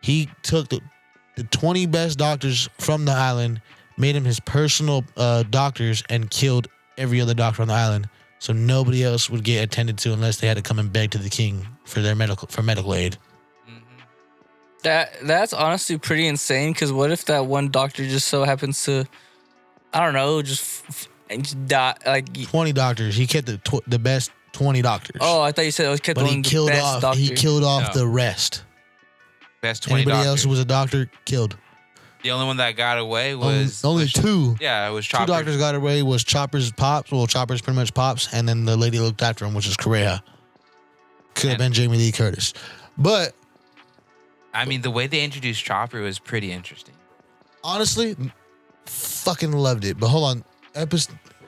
He took the 20 best doctors from the island, made them his personal doctors, and killed every other doctor on the island. So nobody else would get attended to unless they had to come and beg to the king for their medical aid. That's honestly pretty insane. Because what if that one doctor just so happens to, I don't know, just die? Like, 20 doctors. He kept the best 20 doctors. oh, I thought you said it was kept but one he of the killed best off. doctor. He killed off No. the rest. best 20 Anybody doctors. else who was a doctor killed. The only one that got away was only was- 2. Yeah, it was 2 Chopper. doctors got away. Was Chopper's pops. Well, Chopper's pretty much pops, and then the lady looked after him, which is Correa. Could have been Jamie Lee Curtis, but I mean, the way they introduced Chopper was pretty interesting. Honestly, fucking loved it. But hold on,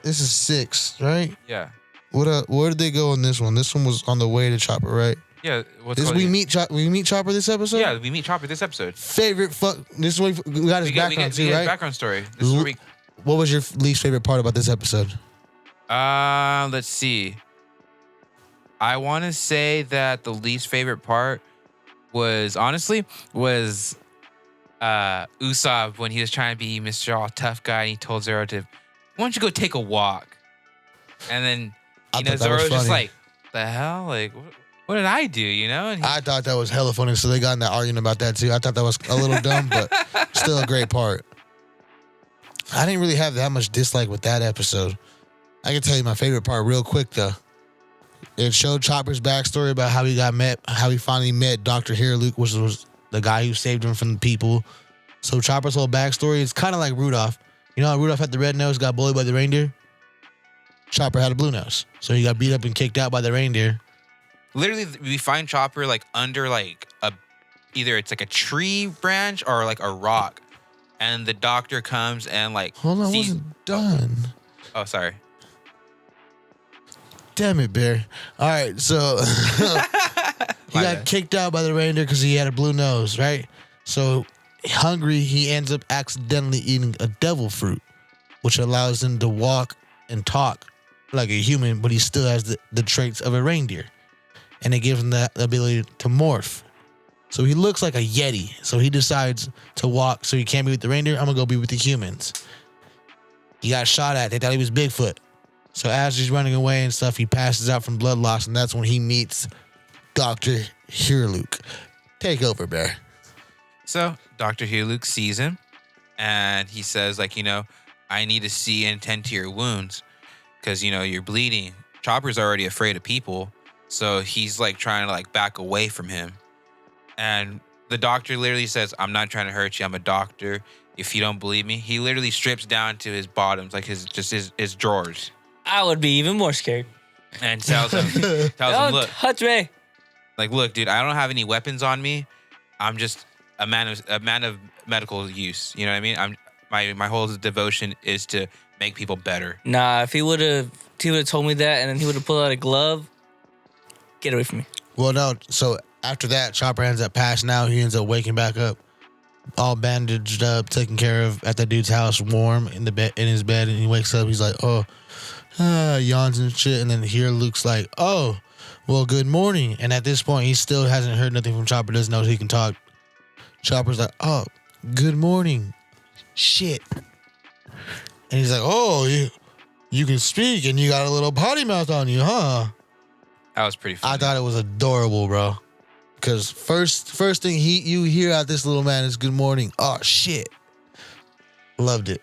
this is 6, right? Yeah. Where did they go on this one? This one was on the way to Chopper, right? Yeah. We meet Chopper this episode. Yeah, we meet Chopper this episode. Favorite This is what we got his background too, we got right? his background story. This is where What was your least favorite part about this episode? let's see. I want to say that the least favorite part was Usopp when he was trying to be Mr. All Tough Guy and he told Zoro to, why don't you go take a walk? And then Zoro was just like, the hell? Like, what did I do? And I thought that was hella funny. So they got in that argument about that too. I thought that was a little dumb, but still a great part. I didn't really have that much dislike with that episode. I can tell you my favorite part real quick though. It showed Chopper's backstory about how he finally met Dr. Luke, which was the guy who saved him from the people. So Chopper's whole backstory is kind of like Rudolph. You know how Rudolph had the red nose, got bullied by the reindeer? Chopper had a blue nose. So he got beat up and kicked out by the reindeer. literally we find Chopper like under like either it's like a tree branch or like a rock. And the doctor comes and like Hold on, I wasn't done. Oh, sorry. Damn it, Bear. All right, so he got kicked out by the reindeer because he had a blue nose, right? So hungry, he ends up accidentally eating a devil fruit, which allows him to walk and talk like a human, but he still has the traits of a reindeer. And it gives him the ability to morph. So he looks like a Yeti. So he decides to walk so he can't be with the reindeer. I'm going to go be with the humans. He got shot at. They thought he was Bigfoot. So as he's running away and stuff, he passes out from blood loss, and that's when he meets Dr. Luke. Take over, Bear. So Dr. Luke sees him, and he says, like, I need to see and tend to your wounds because, you're bleeding. Chopper's already afraid of people, so he's, like, trying to, like, back away from him. And the doctor literally says, I'm not trying to hurt you. I'm a doctor. If you don't believe me, he literally strips down to his bottoms, like his drawers. I would be even more scared. And tells him, Don't look, touch me. like, look, dude, I don't have any weapons on me. I'm just a man of medical use. You know what I mean? My whole devotion is to make people better. Nah, if he would have told me that, and then he would have pulled out a glove. Get away from me. Well, no. So after that, Chopper ends up passing out. He ends up waking back up, all bandaged up, taken care of at that dude's house, warm in his bed, and he wakes up. He's like, yawns and shit. And then here Luke's like, oh, well, good morning. And at this point, he still hasn't heard nothing from Chopper. Doesn't know he can talk. Chopper's like, oh, good morning. Shit. And he's like, oh, you can speak and you got a little potty mouth on you, huh? That was pretty funny. I thought it was adorable, bro. Because first thing you hear out this little man is good morning. Oh, shit. Loved it.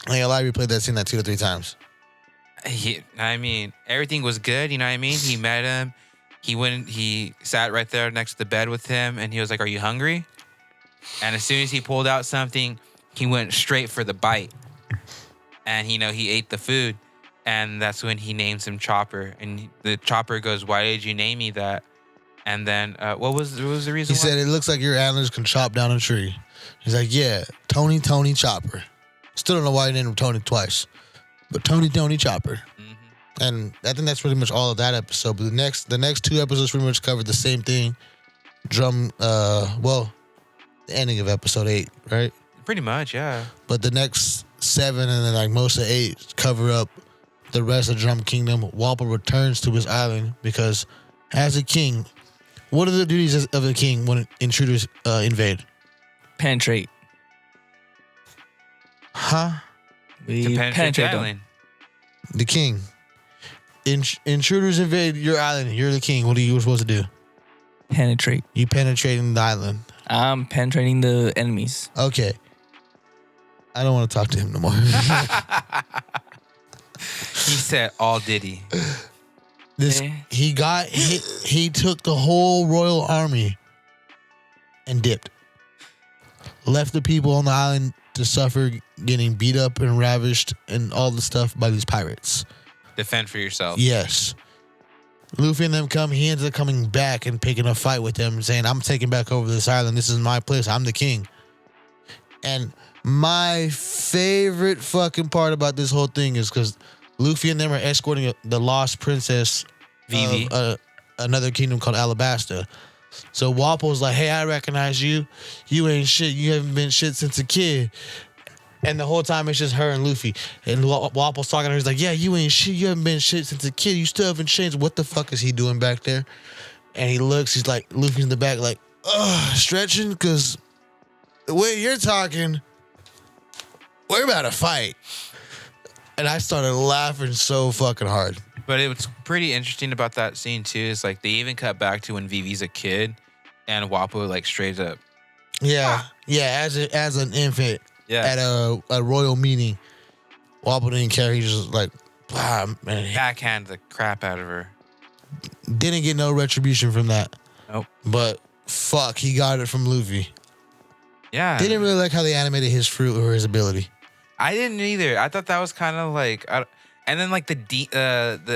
Like, a lot of you played that scene 2 to 3 times. Everything was good. You know what I mean? He met him. He sat right there next to the bed with him, and he was like, are you hungry? And as soon as he pulled out something, he went straight for the bite. And, he ate the food. And that's when he names him Chopper. And the Chopper goes, why did you name me that? And then, what was the reason He said, it looks like your antlers can chop down a tree. He's like, yeah, Tony Chopper. Still don't know why he named him Tony twice. But Tony Chopper. Mm-hmm. And I think that's pretty much all of that episode. But the next 2 episodes pretty much covered the same thing. The ending of episode 8, right? Pretty much, yeah. But the next 7 and then like most of 8 cover up the rest of Drum Kingdom. Wapol returns to his island because as a king, what are the duties of a king when intruders invade? Penetrate. Huh? To penetrate the island. The king. Intruders invade your island. You're the king. What are you supposed to do? Penetrate. You penetrating the island. I'm penetrating the enemies. Okay. I don't want to talk to him no more. He said, all Diddy. He took the whole royal army and dipped. Left the people on the island to suffer getting beat up and ravished and all the stuff by these pirates. Defend for yourself. Yes. Luffy and them come. He ends up coming back and picking a fight with them, saying, "I'm taking back over this island. This is my place. I'm the king." And my favorite fucking part about this whole thing is because Luffy and them are escorting the lost princess Vivi. of another kingdom called Alabasta. So Wapple's like, "Hey, I recognize you. You ain't shit. You haven't been shit since a kid." And the whole time it's just her and Luffy. And Wapple's talking to her. He's like, "Yeah, you ain't shit. You haven't been shit since a kid. You still haven't changed. What the fuck is he doing back there?" And he looks. He's like, Luffy's in the back like, stretching? Because the way you're talking, we're about to fight. And I started laughing so fucking hard. But it was pretty interesting about that scene too. Is like they even cut back to when Vivi's a kid, and Wappo like straight up. Yeah. Yeah, as an infant. Yeah. At a royal meeting. Wappo didn't care. He just like, man. Backhand the crap out of her. Didn't get no retribution from that. Nope. But fuck, he got it from Luffy. Yeah. Didn't really like how they animated his fruit or his ability. I didn't either. I thought that was kind of like, and then like the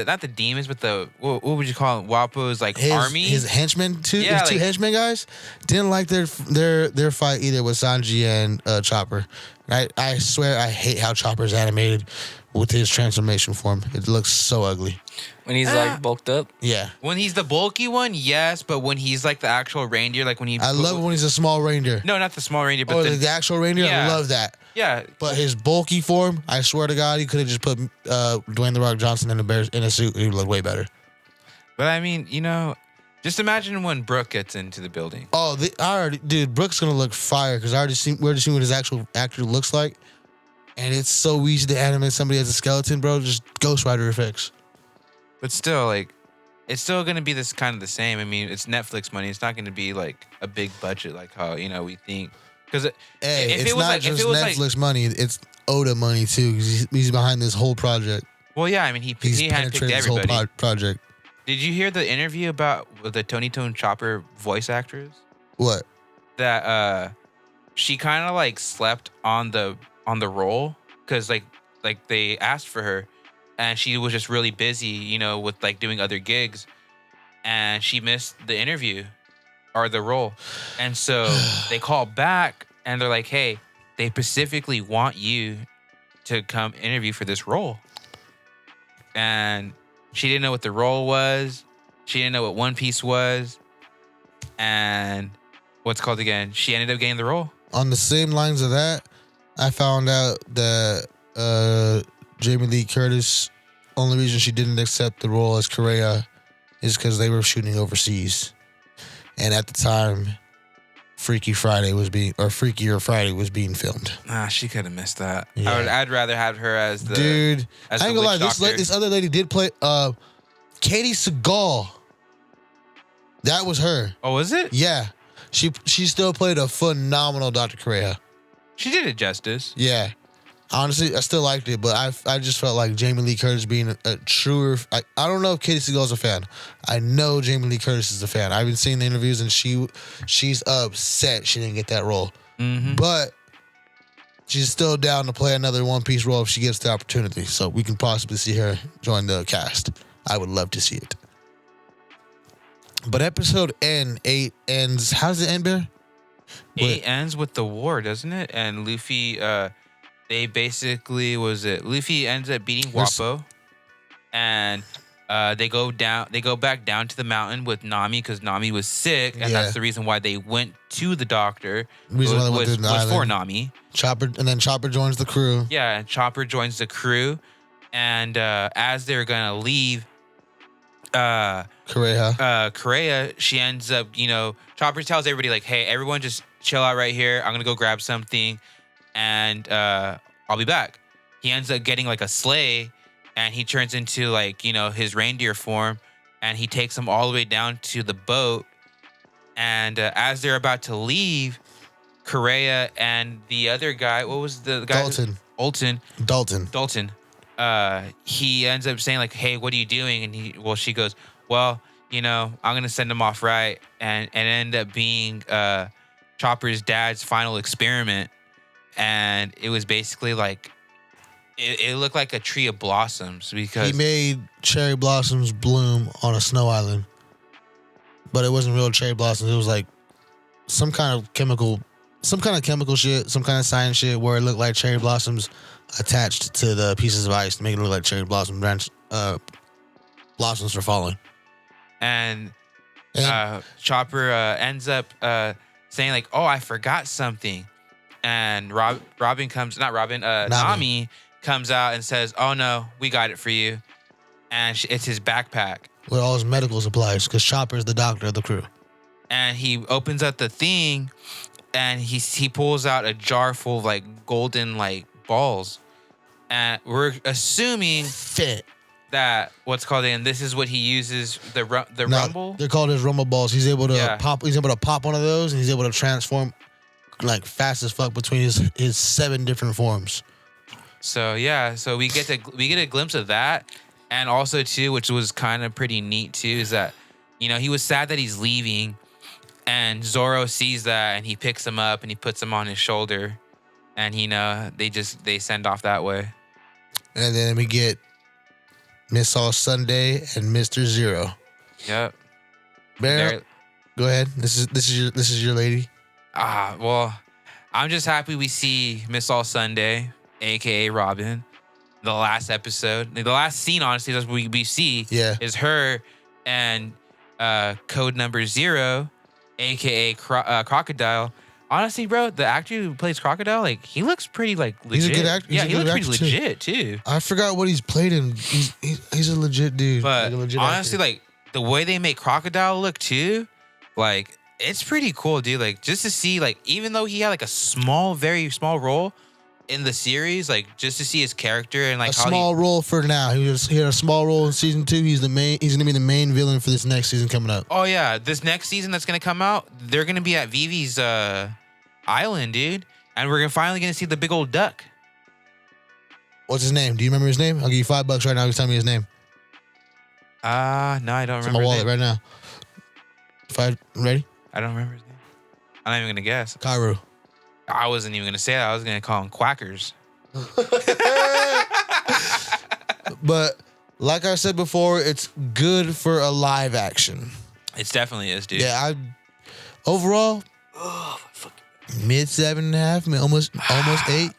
not the demons, but the what would you call it? Wappo's like army. His henchmen, Yeah, his two henchmen guys, didn't like their fight either with Sanji and Chopper. I swear I hate how Chopper's animated with his transformation form. It looks so ugly. When he's like bulked up. Yeah. When he's the bulky one, yes, but when he's like the actual reindeer, like when he I love it when he's a small reindeer. No, not the small reindeer, but the actual reindeer. Yeah. I love that. Yeah. But his bulky form, I swear to God, he could have just put Dwayne The Rock Johnson in a suit. He would look way better. But I mean, just imagine when Brooke gets into the building. Oh, dude, Brooke's gonna look fire because we already seen what his actual actor looks like, and it's so easy to animate somebody as a skeleton, bro. Just Ghost Rider effects. But still, like, it's still gonna be this kind of the same. I mean, it's Netflix money. It's not gonna be like a big budget like how we think. Because it's not just Netflix money; it's Oda money too. Because he's behind this whole project. Well, yeah, I mean, he handpicked this whole everybody. project. Did you hear the interview about the Tony Tone Chopper voice actress? What? That she kind of like slept on the role because like they asked for her, and she was just really busy, with like doing other gigs, and she missed the interview or the role, and so they called back and they're like, "Hey, they specifically want you to come interview for this role," and she didn't know what the role was. She didn't know what One Piece was, and what's called again. She ended up getting the role. On the same lines of that, I found out that Jamie Lee Curtis, only reason she didn't accept the role as Correa is because they were shooting overseas. And at the time, Freaky Friday was being filmed. She could have missed that. Yeah. I'd rather have her as the dude. As I ain't the gonna lie, witch doctor. this other lady did play Katie Seagal. That was her. Oh, was it? Yeah, she still played a phenomenal Dr. Correa. She did it justice. Yeah. Honestly, I still liked it, but I just felt like Jamie Lee Curtis being a truer. I don't know if Katie Seagal's a fan. I know Jamie Lee Curtis is a fan. I've been seeing the interviews, and she's upset she didn't get that role. Mm-hmm. But she's still down to play another One Piece role if she gets the opportunity. So we can possibly see her join the cast. I would love to see it. But episode 8 ends. How does it end, Bear? 8 ends with the war, doesn't it? And Luffy, they basically Luffy ends up beating Wappo, and they go back down to the mountain with Nami because Nami was sick, and that's the reason why they went to the doctor. Was for Nami. Chopper joins the crew. Yeah, and Chopper joins the crew, and as they're gonna leave, Correa, she ends up, Chopper tells everybody like, "Hey, everyone, just chill out right here. I'm gonna go grab something, and I'll be back." He ends up getting like a sleigh, and he turns into like his reindeer form, and he takes them all the way down to the boat. And as they're about to leave, Correa and the other guy, what was the guy? Dalton. He ends up saying like, "Hey, what are you doing?" And she goes, "Well, I'm gonna send him off right," and end up being Chopper's dad's final experiment. And it was basically like, it looked like a tree of blossoms because He made cherry blossoms bloom on a snow island, but it wasn't real cherry blossoms. It was like some kind of chemical shit, some kind of science shit where it looked like cherry blossoms attached to the pieces of ice to make it look like cherry blossom blossoms were falling. and And Chopper ends up saying like, "Oh, I forgot something," and Nami comes out and says, "Oh no, we got it for you," and it's his backpack, with all his medical supplies, because Chopper is the doctor of the crew. and he opens up the thing, and he pulls out a jar full of like golden like balls, and we're assuming Fit. that and this is what he uses the rumble. They're called his rumble balls. He's able to Yeah. pop. He's able to pop one of those, and he's able to transform like fast as fuck between his 7 different forms. So yeah, so we get a glimpse of that, and also too, which was kind of pretty neat too, is that he was sad that he's leaving, and Zoro sees that and he picks him up and he puts him on his shoulder, and they send off that way. And then we get Miss All Sunday and Mr. Zero. Yep. Bear, go ahead. This is your lady. Well, I'm just happy we see Miss All Sunday, aka Robin. The last episode, the last scene, honestly, that's what we see. Yeah. Is her and Code Number 0, aka Crocodile. Honestly, bro, the actor who plays Crocodile, like he looks pretty like legit. He's a good actor. Yeah, he looks pretty actor, legit too. I forgot what he's played in. He's a legit dude. But like a legit honestly, actor. like the way they make Crocodile look too, like it's pretty cool, dude. Like just to see, like even though he had like a very small role in the series, like just to see his character and like a small role for now. He had a small role in season 2. He's gonna be the main villain for this next season coming up. Oh yeah, this next season that's gonna come out, they're gonna be at Vivi's island, dude, and we're finally gonna see the big old duck. What's his name? Do you remember his name? I'll give you $5 right now. You tell me his name. No, I don't It's in remember. my wallet right now. Ready? I don't remember his name. I'm not even gonna guess. Kairu. I wasn't even gonna say that. I was gonna call him Quackers. But like I said before, it's good for a live action. It definitely is, dude. Yeah, overall, mid 7.5, almost 8.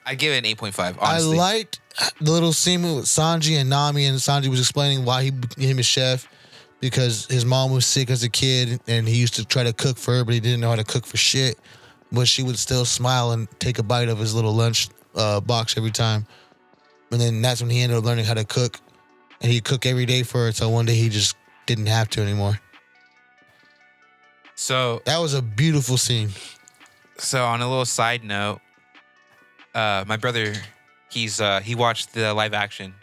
I give it an 8.5. Honestly, I liked the little scene with Sanji and Nami, and Sanji was explaining why he became a chef, because his mom was sick as a kid, and he used to try to cook for her, but he didn't know how to cook for shit. But she would still smile and take a bite of his little lunch box every time. And then that's when he ended up learning how to cook, and he'd cook every day for her until one day he just didn't have to anymore. So That was a beautiful scene. on a little side note, my brother, he watched the live action,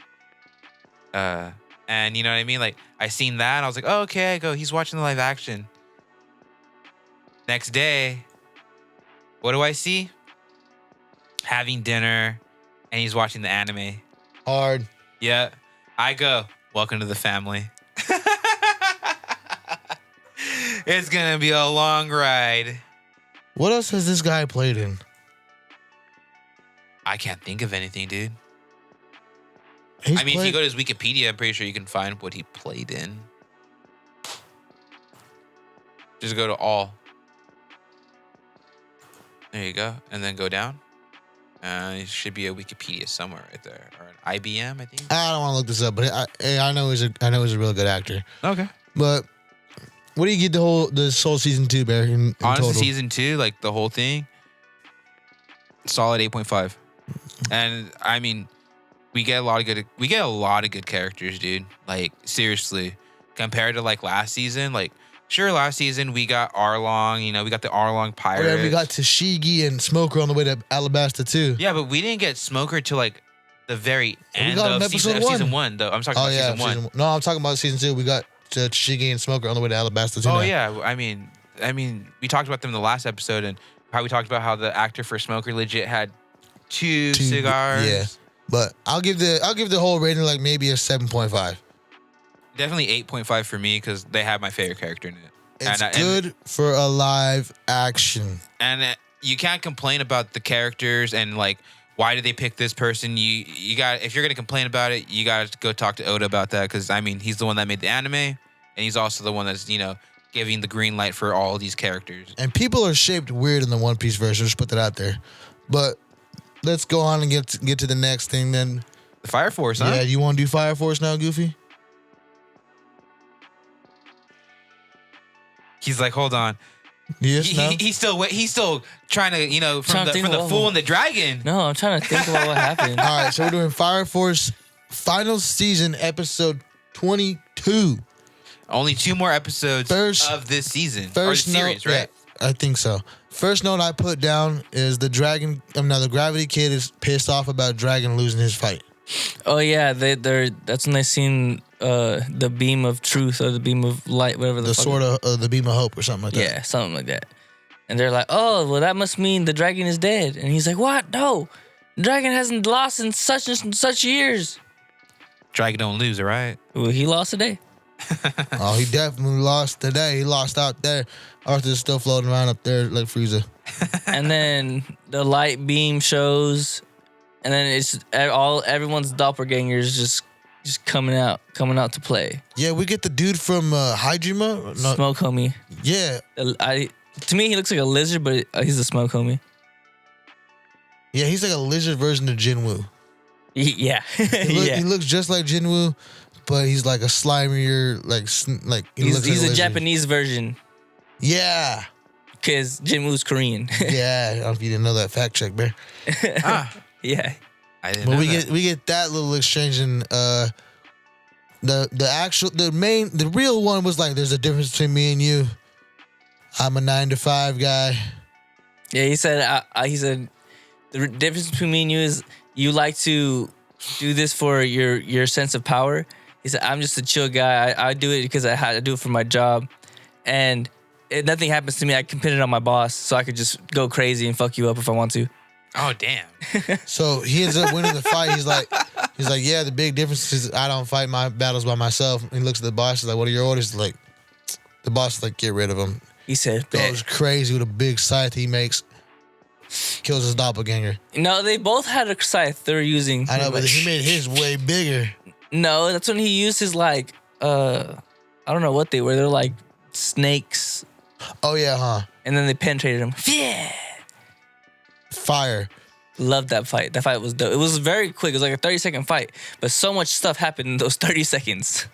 and you know what I mean. Like I seen that, and I was like, oh, okay. I go, he's watching the live action. Next day, what do I see? Having dinner, and he's watching the anime. Hard. Yeah, I go, welcome to the family. It's gonna be a long ride. What else has this guy played in? I can't think of anything, dude. He's If you played- go to his Wikipedia, I'm pretty sure you can find what he played in. Just go to all. There you go. And then go down. It should be a Wikipedia somewhere right there. Or an IBM, I think. I don't want to look this up, but I know he's a real good actor. Okay. But what do you get this whole season 2, Bear? In Honestly, total? season 2, like the whole thing, solid 8.5. And I mean, we get a lot of good characters, dude. Like seriously, compared to like last season, like sure, last season we got Arlong, we got the Arlong Oh, Pirates. yeah, we got Tashigi and Smoker on the way to Alabasta too. Yeah, but we didn't get Smoker till like the very end got him of season, episode 1. season 1. Though I'm talking about season 1. No, I'm talking about season 2. We got Tashigi and Smoker on the way to Alabasta too. Oh now. yeah, I mean, we talked about them in the last episode, and how we talked about how the actor for Smoker legit had two cigars. Yeah, but I'll give the whole rating like maybe a 7.5. Definitely 8.5 for me because they have my favorite character in it. It's And- good for a live action. And you can't complain about the characters and like why did they pick this person? You got, if you're gonna complain about it, you got to go talk to Oda about that, because I mean, he's the one that made the anime, and he's also the one that's giving the green light for all these characters. And people are shaped weird in the One Piece version. Just put that out there. But let's go on and get to the next thing then. The Fire Force, huh? Yeah, you want to do Fire Force now, Goofy? He's like, hold on. Yes, no? He's still trying to, from the Fool and the Dragon. No, I'm trying to think about what happened. All right, so we're doing Fire Force final season, episode 22. Only 2 more episodes of this season. Or the series, right? Yeah, I think so. First note I put down is the Gravity Kid is pissed off about Dragon losing his fight. Oh yeah, that's when they seen the beam of truth or the beam of light, whatever the sword of the beam of hope or something like that. Yeah, something like that. And they're like, oh, well, that must mean the dragon is dead. And he's like, what? No, the dragon hasn't lost in such and such years. Dragon don't lose, all right? Well, he lost today. Oh, he definitely lost today. He lost out there. Arthur's still floating around up there like Frieza. And then the light beam shows, and then it's everyone's doppelgangers just coming out to play. Yeah, we get the dude from Hajima. No, Smoke homie. Yeah. To me, he looks like a lizard, but he's a smoke homie. Yeah, he's like a lizard version of Jinwoo. Yeah. He looks just like Jinwoo, but he's like a slimier, he's a Japanese version. Yeah. Because Jinwoo's Korean. Yeah, I don't know if you didn't know that. Fact check, man. Yeah. I didn't know that. We get that little exchange, and the real one was like, there's a difference between me and you. I'm a 9-to-5 guy. Yeah, he said the difference between me and you is you like to do this for your sense of power. He said, I'm just a chill guy. I do it because I had to do it for my job. And if nothing happens to me, I can pin it on my boss so I could just go crazy and fuck you up if I want to. Oh, damn. So he ends up winning the fight. He's like, yeah, the big difference is I don't fight my battles by myself. And he looks at the boss. He's like, what are your orders? Like, the boss is like, get rid of him. He said, goes crazy with a big scythe he makes. Kills his doppelganger. No, they both had a scythe they were using. I know, but he made his way bigger. No, that's when he used his I don't know what they were. They're like snakes. Oh yeah, huh? And then they penetrated him. Yeah. Fire. Loved that fight. That fight was dope. It was very quick. It was like a 30-second fight, but so much stuff happened in those 30 seconds.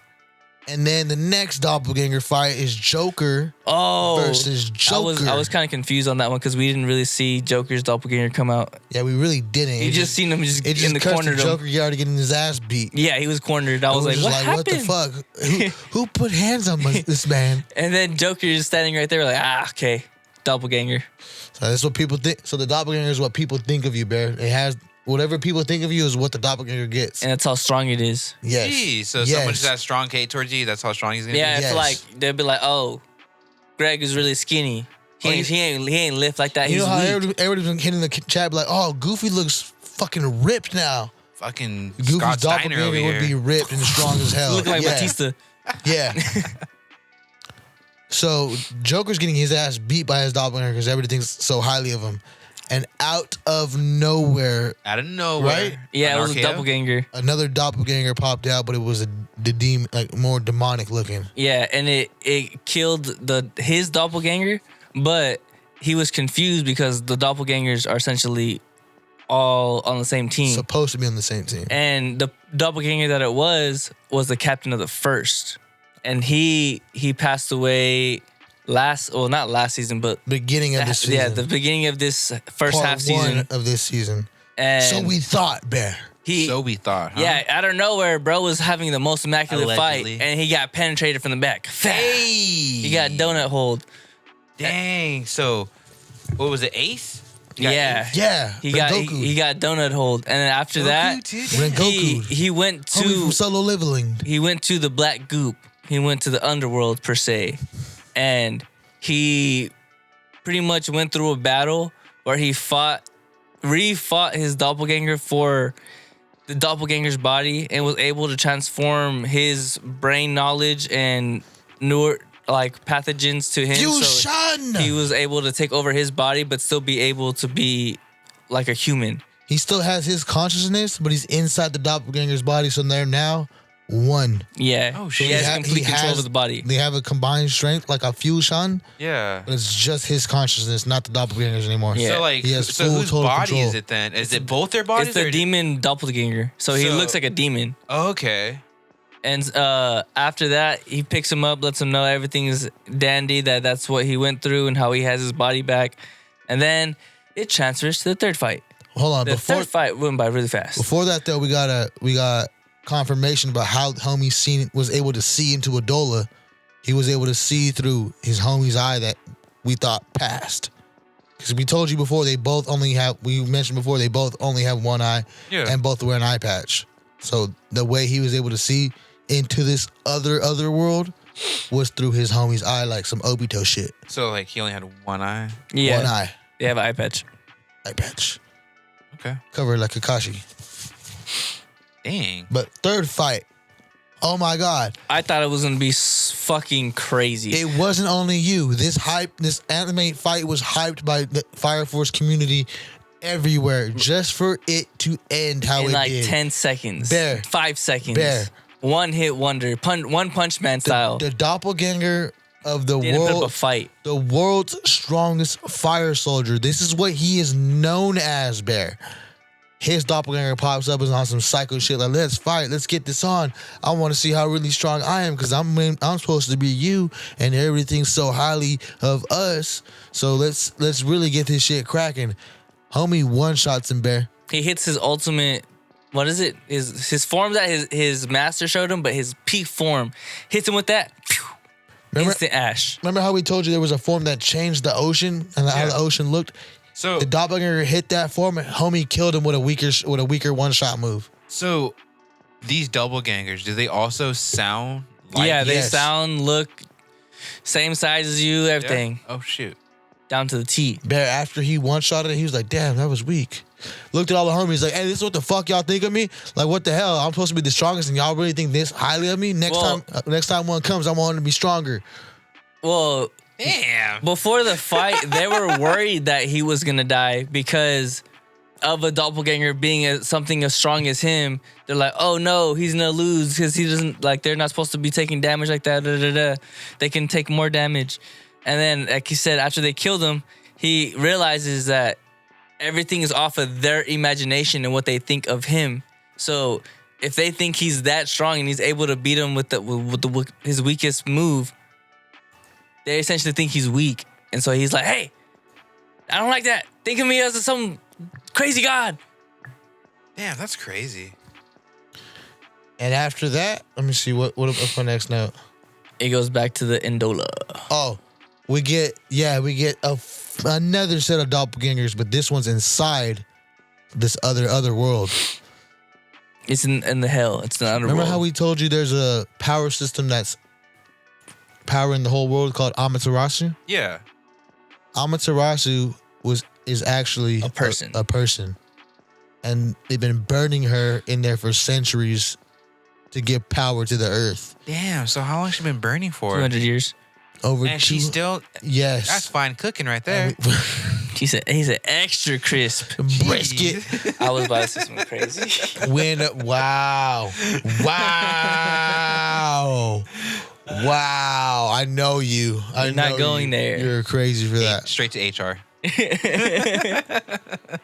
And then the next doppelganger fight is Joker versus Joker. I was kind of confused on that one because we didn't really see Joker's doppelganger come out. Yeah, we really didn't. You just seen him just in the corner. Joker already getting his ass beat. Yeah, he was cornered. I was like, what happened? What the fuck? Who put hands on this man? And then Joker is standing right there like, okay, doppelganger. So that's what people think. So the doppelganger is what people think of you, Bear. It has whatever people think of you is what the doppelganger gets. And that's how strong it is. Yes. Jeez, so someone just has strong hate towards you, that's how strong he's gonna be? Yeah, it's like they'll be like, oh, Greg is really skinny. He ain't lift like that. You He's know how weak. everybody's been hitting the chat like, oh, Goofy looks fucking ripped now. Fucking Goofy's Scott Steiner over doppelganger would be ripped and strong as hell. Look like Batista. Yeah. So Joker's getting his ass beat by his doppelganger because everybody thinks so highly of him. And out of nowhere, right? Yeah, it was a doppelganger. Another doppelganger popped out, but it was the demon, like more demonic looking. Yeah, and it killed his doppelganger, but he was confused because the doppelgangers are essentially all on the same team. Supposed to be on the same team. And the doppelganger that it was the captain of the first. And he passed away not last season, but beginning of this season. Yeah, the beginning of this first Part half season of this season. And so we thought, Bear. So we thought, huh? Yeah, out of nowhere, bro was having the most immaculate Allegedly. fight, and he got penetrated from the back. Hey! He got donut hold. Dang. So, what was it, Ace? Yeah. Yeah. He got donut hold, and then after that, Rengoku. he went to Homie from Solo Leveling. He went to the Black Goop. He went to the underworld per se, and he pretty much went through a battle where he fought his doppelganger for the doppelganger's body and was able to transform his brain knowledge and newer pathogens to him. Fusion! So he was able to take over his body but still be able to be like a human. He still has his consciousness, but he's inside the doppelganger's body, so they're now one. Yeah. Oh, He shit. has complete control of the body. They have a combined strength, like a fusion, Yeah. but it's just his consciousness, not the doppelgangers anymore. Yeah. So like, He has so full whose total body control. is it then? Is it both their bodies? It's the or- demon doppelganger. So he So- looks like a demon. Okay. And after that, he picks him up, lets him know everything is dandy, that's what he went through and how he has his body back. And then it transfers to the third fight. Hold on, The third fight went by really fast. before that though, we got confirmation about how homie was able to see into Adola. He was able to see through his homie's eye that we thought passed. Because we told you before, we mentioned before, they both only have one eye Yeah. and both wear an eye patch. So the way he was able to see into this other world was through his homie's eye, like some Obito shit. So like he only had one eye. Yeah. One eye They have an eye patch. patch. Okay. Covered like Kakashi. Dang. But third fight, oh my God. I thought it was going to be fucking crazy. It wasn't only you. This anime fight was hyped by the Fire Force community everywhere just for it to end how in it like did. 10 seconds. Bear. 5 seconds. Bear. One hit wonder. One punch man style. The doppelganger of the Didn't put up a world, fight. the world's strongest fire soldier. This is what he is known as, Bear. His doppelganger pops up and is on some psycho shit like, let's fight, let's get this on. I want to see how really strong I am because I'm supposed to be you and everything's so highly of us. So let's really get this shit cracking. Homie one-shots him, Bear. He hits his ultimate. What is it? His form that his master showed him, but his peak form hits him with that. Phew, instant ash. Remember how we told you there was a form that changed the ocean and how the ocean looked? So The doppelganger hit that form and homie killed him with a weaker one-shot move. so these doppelgangers, do they also sound like Yeah, they yes. sound, look, same size as you, Yeah? everything. Oh shoot. Down to the T. Bear, after he one-shotted it, he was like, damn, that was weak. Looked at all the homies like, hey, this is what the fuck y'all think of me? Like, what the hell? I'm supposed to be the strongest and y'all really think this highly of me? Next time one comes, I want him to be stronger. Well, Damn. before the fight, they were worried that he was going to die because of a doppelganger being something as strong as him. They're like, oh no, he's going to lose because he doesn't, like, they're not supposed to be taking damage like that. They can take more damage. And then, like he said, after they killed him, he realizes that everything is off of their imagination and what they think of him. So if they think he's that strong and he's able to beat him with his weakest move, they essentially think he's weak. And so he's like, hey, I don't like that. Think of me as some crazy god. Damn, that's crazy. And after that, let me see, what's my next note? It goes back to the Indola. Oh, we get another set of doppelgangers, but this one's inside this other world. It's in the hell. It's the underworld. Remember how we told you there's a power system that's powering the whole world called Amaterasu? Yeah. Amaterasu is actually A person. A person. And they've been burning her in there for centuries to give power to the earth. Damn. So how long has she been burning for? 200 years. Over And she's still. yes. That's fine cooking right there. He's an extra crisp. Brisket. I was about to say something crazy. Wow. I know you. You're not going there. You're crazy for that. Straight to HR.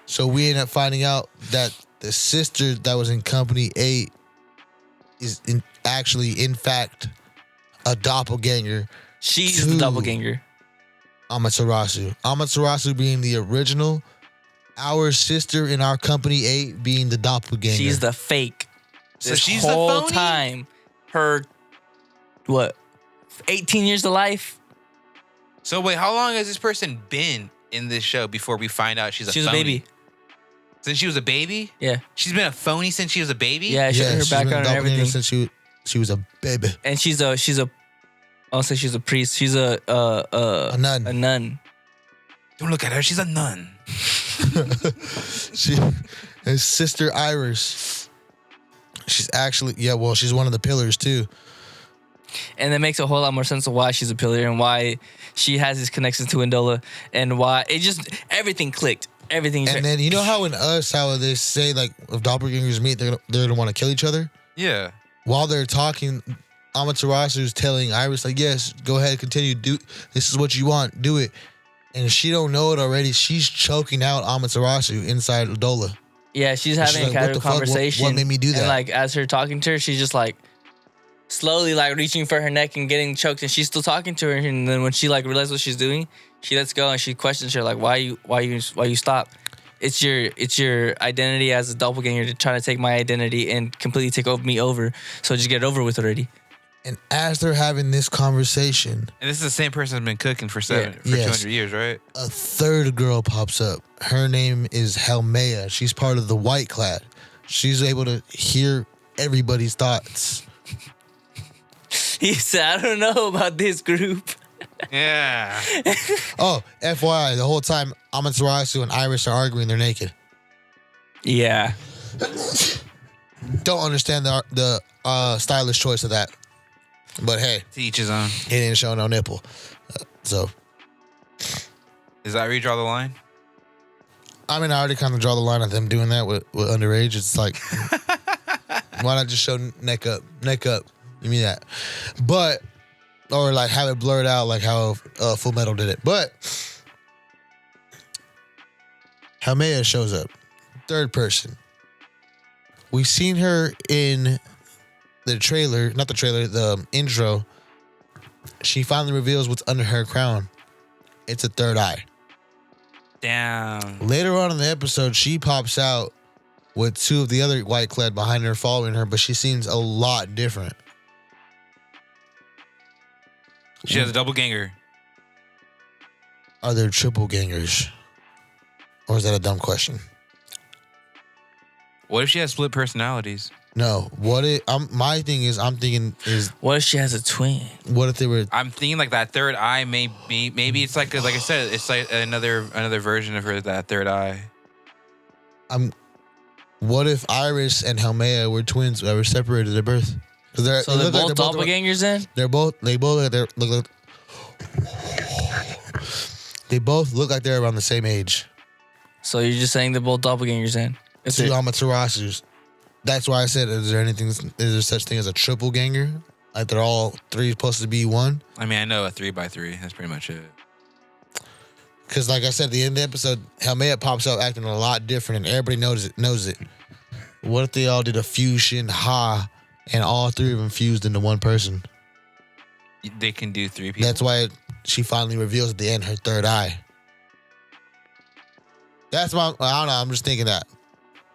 So we end up finding out that the sister that was in Company 8 is in fact a doppelganger. She's Two. the doppelganger. Amaterasu. Amaterasu being the original, our sister in our Company 8 being the doppelganger. She's the fake. So This she's the whole phony? time, her, 18 years to life? So wait, how long has this person been in this show before we find out she's a She was a phony? baby. Since she was a baby? Yeah. She's been a phony since she was a baby? Yeah, she her she's been background and doppelganger everything. since she was a baby. And she's a I'll say she's a priest. She's a nun. A nun. Don't look at her. She's a nun. His sister Iris. She's actually she's one of the pillars too. And that makes a whole lot more sense of why she's a pillar and why she has these connections to Indola and why it just everything clicked. Everything's And then you know how in Us, how they say like if doppelgangers meet, they're gonna want to kill each other. Yeah. While they're talking, Amaterasu's telling Iris like, "Yes, go ahead, continue. Do this is what you want. Do it." And she don't know it already. She's choking out Amaterasu inside Adola. Yeah, she's And having she's a like, what casual the fuck? conversation. What made me do that? And like as her talking to her, she's just like slowly like reaching for her neck and getting choked, and she's still talking to her. And then when she like realizes what she's doing, she lets go and she questions her like, why you stop? It's your identity as a doppelganger to try to take my identity and completely take me over. So just get it over with already. And as they're having this conversation, And this is the same person who's been cooking for Yes. 200 years, right? a third girl pops up. Her name is Helmea. She's part of the White Clad. She's able to hear everybody's thoughts. He said, I don't know about this group. Yeah. Oh, FYI, the whole time Amaterasu and Iris are arguing, they're naked. Yeah. Don't understand the stylish choice of that. But hey, To each his own. he didn't show no nipple. So, Is that where you draw the line? I mean, I already kind of draw the line of them doing that with underage. It's like, why not just show neck up? Neck up. Give me that. But, or like have it blurred out like how Full Metal did it. But, Helmea shows up. Third person. We've seen her in the trailer, not the trailer, the intro. She finally reveals what's under her crown. It's a third eye. Damn. Later on in the episode, she pops out with two of the other white clad behind her following her, but she seems a lot different. She has a double ganger. Are there triple gangers? Or is that a dumb question? What if she has split personalities? No. My thing is, I'm thinking is, What if she has a twin? what if they were, I'm thinking like that third eye maybe it's like I said, it's like another version of her, that third eye. what if Iris and Helmea were twins that were separated at birth? Because So they're both doppelgangers then? they both look like they're around the same age. So you're just saying they're both doppelgangers then? Two Amaterasus. That's why I said, is there such thing as a triple ganger? Like they're all three supposed to be one? I mean, I know a 3x3. That's pretty much it. Because like I said, at the end of the episode, Helmea pops out acting a lot different and everybody knows it. What if they all did a fusion, and all three of them fused into one person? They can do 3 people. That's why she finally reveals at the end her third eye. I don't know. I'm just thinking that.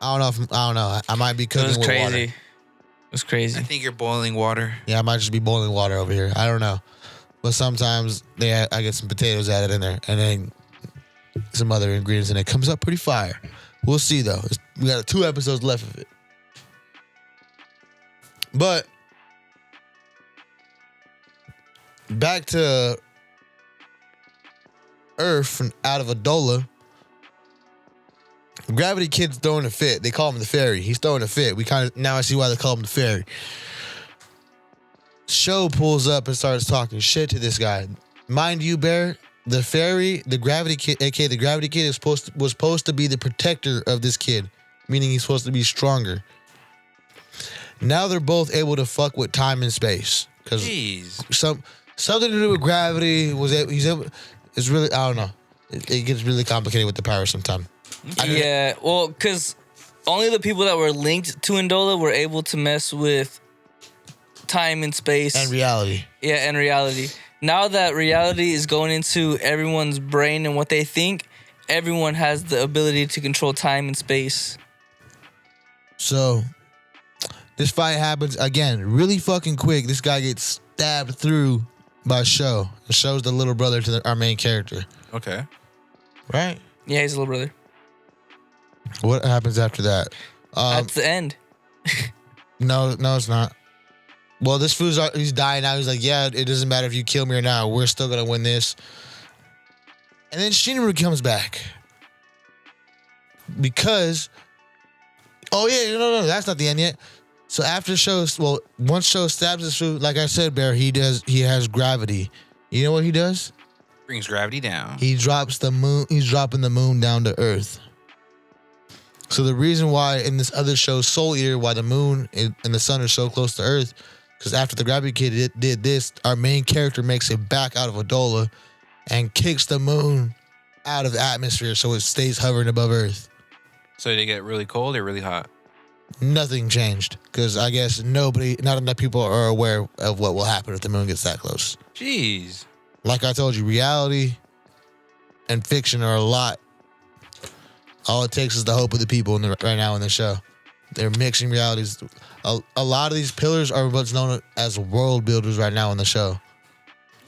I don't know. I might be It cooking was with crazy. water. It was crazy. I think you're boiling water. Yeah, I might just be boiling water over here. I don't know. But sometimes I get some potatoes added in there and then some other ingredients and it comes up pretty fire. We'll see though. We got 2 episodes left of it. But back to Earth and out of Adola. Gravity Kid's throwing a fit. They call him the fairy. He's throwing a fit. Now I see why they call him the fairy. Show pulls up and starts talking shit to this guy. Mind you, Bear, the fairy, the Gravity Kid, aka the Gravity Kid, was supposed to be the protector of this kid, meaning he's supposed to be stronger. Now they're both able to fuck with time and space because Jeez. something to do with gravity it's really, I don't know. It gets really complicated with the power sometimes. Yeah, well, because only the people that were linked to Indola were able to mess with time and space. And reality. Yeah, and reality. Now that reality is going into everyone's brain and what they think, everyone has the ability to control time and space. So, this fight happens, again, really fucking quick. This guy gets stabbed through by Sho. And Sho's the little brother to our main character. Okay. Right? Yeah, he's a little brother. What happens after that? That's the end. No, it's not. Well, this fool's he's dying now. He's like, yeah, it doesn't matter if you kill me or not. We're still going to win this. And then Shinru comes back. Because, oh yeah, no, that's not the end yet. So after once Sho stabs this fool, like I said, Bear, he has gravity. You know what he does? Brings gravity down. He drops the moon. He's dropping the moon down to Earth. So the reason why in this other show, Soul Eater, why the moon and the sun are so close to Earth, because after the Gravity Kid did this, our main character makes it back out of Adola and kicks the moon out of the atmosphere so it stays hovering above Earth. So did it get really cold or really hot? Nothing changed because I guess not enough people are aware of what will happen if the moon gets that close. Jeez. Like I told you, reality and fiction are a lot. All it takes is the hope of the people right now in the show. They're mixing realities. A lot of these pillars are what's known as world builders right now in the show.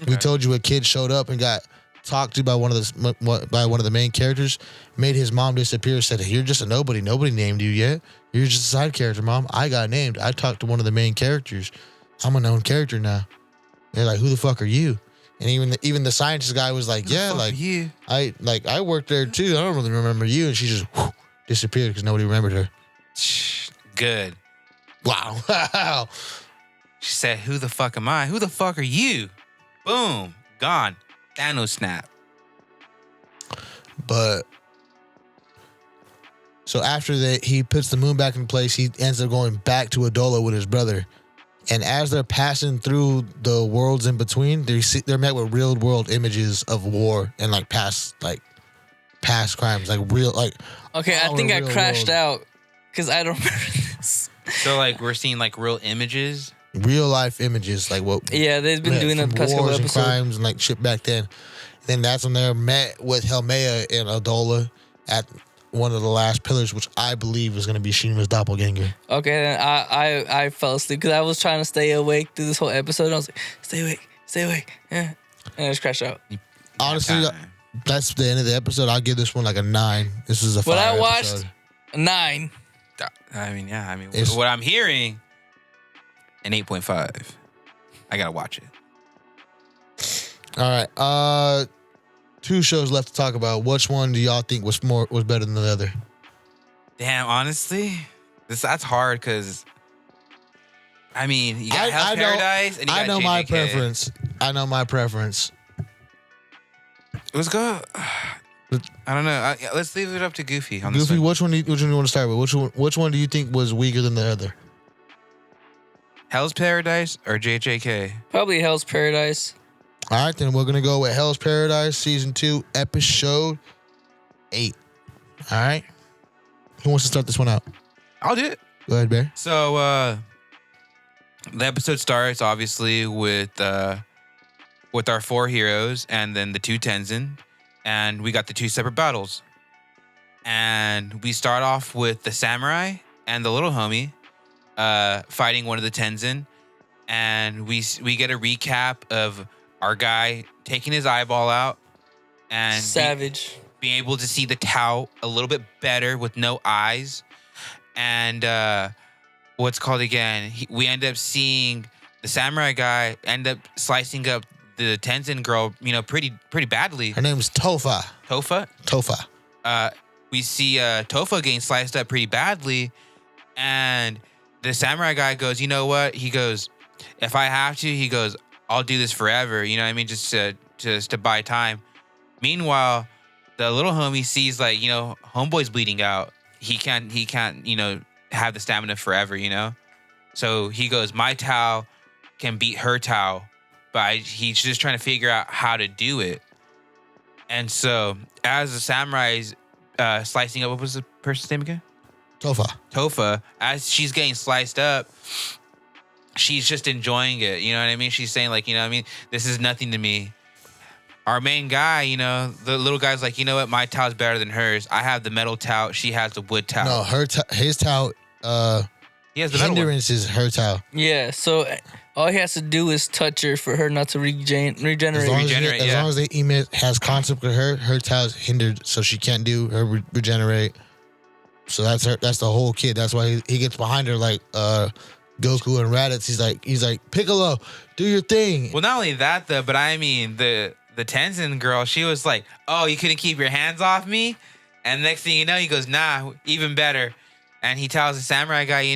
Okay. We told you a kid showed up and got talked to by one of the main characters, made his mom disappear, said, "You're just a nobody. Nobody named you yet. You're just a side character, Mom. I got named. I talked to one of the main characters. I'm a known character now." They're like, "Who the fuck are you?" And even the scientist guy was like, "Yeah, like you. I worked there too. I don't really remember you." And she just disappeared because nobody remembered her. Good. Wow. She said, "Who the fuck am I? Who the fuck are you?" Boom. Gone. Thanos snap. But so after that, he puts the moon back in place. He ends up going back to Adola with his brother. And as they're passing through the worlds in between, they're met with real world images of war and like past crimes, like real like. Okay, I think I crashed out because I don't remember this. So like we're seeing like real images, real life images, like what? Yeah, they've been doing the past couple wars and episodes. crimes and like shit back then. And then that's when they're met with Helmea and Adola at one of the last pillars, which I believe is going to be Shinra's doppelganger. Okay, then I fell asleep because I was trying to stay awake through this whole episode. I was like, stay awake, yeah. And I just crashed out. Honestly, that's the end of the episode. I'll give this one like a 9. This is a fire What I watched, episode. 9. I mean, what I'm hearing, an 8.5. I gotta watch it. All right, 2 shows left to talk about. Which one do y'all think was better than the other? Damn, honestly, that's hard because I mean, you got Hell's Paradise and you got I know JJK. my preference. I know my preference. Let's go. I don't know. Let's leave it up to Goofy. On Goofy, this one. which one do you want to start with? Which one do you think was weaker than the other? Hell's Paradise or JJK? Probably Hell's Paradise. All right, then we're gonna go with Hell's Paradise season 2, episode 8. All right, who wants to start this one out? I'll do it. Go ahead, Bear. So the episode starts obviously with our 4 heroes and then the 2 Tenzin, and we got the 2 separate battles. And we start off with the samurai and the little homie fighting one of the Tenzin, and we get a recap of our guy taking his eyeball out and Savage. being able to see the Tao a little bit better with no eyes. And what's called again? We end up seeing the samurai guy end up slicing up the Tenzin girl, pretty badly. Her name's Tofa. Tofa. We see Tofa getting sliced up pretty badly, and the samurai guy goes, "You know what?" He goes, "If I have to," he goes, "I'll do this forever." You know what I mean? Just to buy time. Meanwhile, the little homie sees like, homeboy's bleeding out. He can't, have the stamina forever, So he goes, "My Tao can beat her Tao," but he's just trying to figure out how to do it. And so as the samurai's slicing up, what was the person's name again? Tofa. As she's getting sliced up, she's just enjoying it. You know what I mean? She's saying like, this is nothing to me. Our main guy, the little guy's like, "You know what? My Tao's better than hers. I have the metal Tao. She has the wood Tao." No, his Tao. He has the metal one. Hindrance is her Tao. Yeah, so all he has to do is touch her for her not to regenerate. As long as the emit has concept with her Tao is hindered, so she can't do her regenerate. So that's her. That's the whole kid. That's why he gets behind her like Goku and Raditz. He's like, "Piccolo, do your thing." Well, not only that though, but I mean the Tenzin girl, she was like, "Oh, you couldn't keep your hands off me?" And next thing you know, he goes, "Nah, even better." And he tells the samurai guy,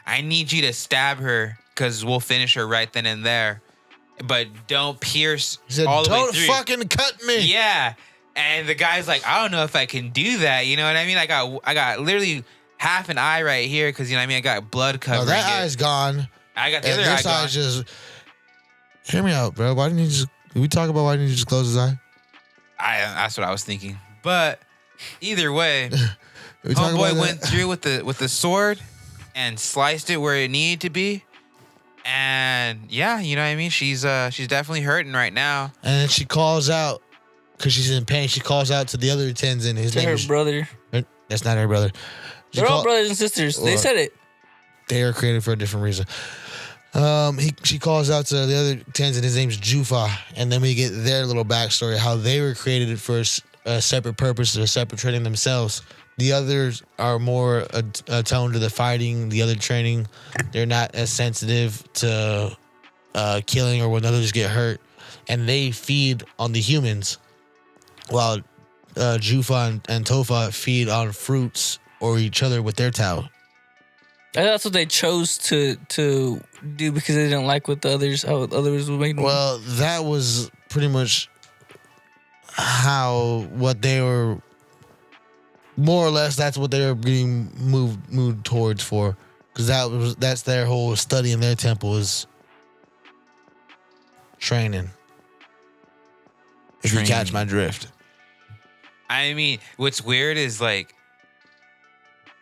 "I need you to stab her because we'll finish her right then and there." but don't pierce He said, all the way "Don't through." fucking cut me." Yeah. And the guy's like, I don't know if I can do that. You know what I mean? I got literally half an eye right here because, you know what I mean? I got blood No, covering that it. eye's gone. I got the And other eye this gone. eye's just. Hear me out, bro. Why didn't you just? Did we talk about why didn't you just close his eye? That's what I was thinking. But either way, Did we talk about homeboy that? went through with the sword and sliced it where it needed to be. And yeah, you know what I mean? She's definitely hurting right now. And then she calls out because she's in pain. She calls out to the other Tenzin. His To name her is. brother. That's not her brother. She They're all call- brothers and sisters. They Well, said it. They are created for a different reason. She calls out to the other Tenzin. His name's Jufa, and then we get their little backstory, how they were created for a separate purpose, a separate training themselves. The others are more attuned to the fighting, the other training. They're not as sensitive to killing or when others get hurt, and they feed on the humans, while Jufa and Tofa feed on fruits or each other with their Tao. And that's what they chose to do because they didn't like what how others were making. Well, that was pretty much what they were, more or less. That's what they were being moved towards for, because that's their whole study in their temple is training. If you catch my drift. I mean, what's weird is like,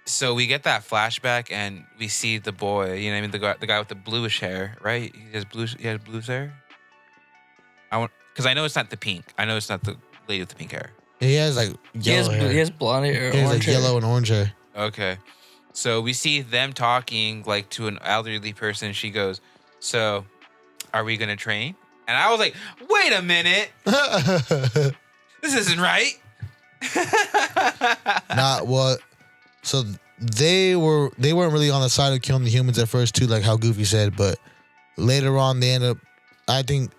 so we get that flashback and we see the boy, you know what I mean? The guy with the bluish hair, right? He has bluish hair. Because I know it's not the pink. I know it's not the lady with the pink hair. He has like yellow hair. He has blonde hair. He has orange like hair. yellow and orange hair. Okay. So we see them talking like to an elderly person. She goes, "So, are we gonna train?" And I was like, "Wait a minute, this isn't right." Not what. So they weren't really on the side of killing the humans at first too, like how Goofy said, but later on they end up, I think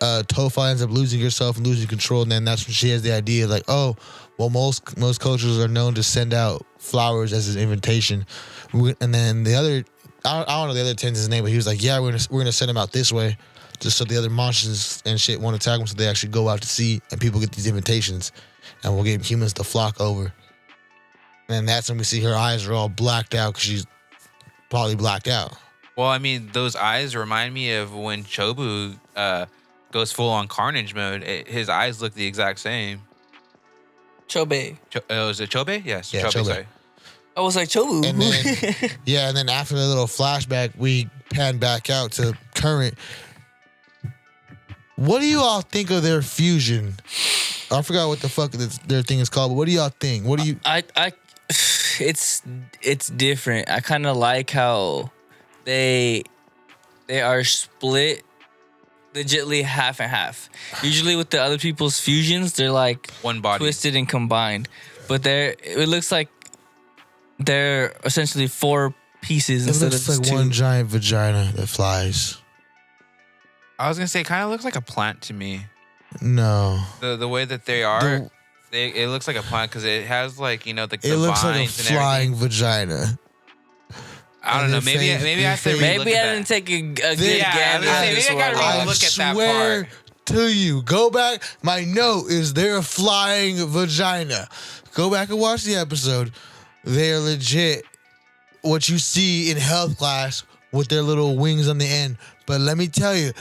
Tofa ends up losing herself and losing control, and then that's when she has the idea like, oh, well, most cultures are known to send out flowers as an invitation, and then the other, I don't know the other Tenzin's name, but he was like, yeah, we're gonna send them out this way, just so the other monsters and shit won't attack them, so they actually go out to sea and people get these invitations, and we'll get humans to flock over. And that's when we see her eyes are all blacked out because she's probably blacked out. Well, I mean, those eyes remind me of when Chobu goes full on carnage mode. His eyes look the exact same. Chobe. Was it Chobe? Yes. Yeah, Chobe. Sorry. I was like Chobu. And then, and then after the little flashback, we pan back out to current. What do you all think of their fusion? I forgot what the fuck their thing is called, but what do y'all think? What do you? It's different. I kind of like how they are split legitly half and half. Usually with the other people's fusions, they're like One body. twisted and combined. But it looks like they're essentially four pieces It instead of looks just like two. one giant vagina that flies. I was gonna say, it kind of looks like a plant to me. No, The way that they are, The- it looks like a plant because it has like, you know, the it looks like a vines and flying everything. vagina. I don't know. and their Maybe face- maybe their I have to face- really Maybe look I at didn't that. take a good Yeah, gander I at was this gonna say, maybe I one. gotta really I look at that swear part. to you. Go back. My note is they're a flying vagina. Go back and watch the episode. They're legit what you see in health class with their little wings on the end. But let me tell you,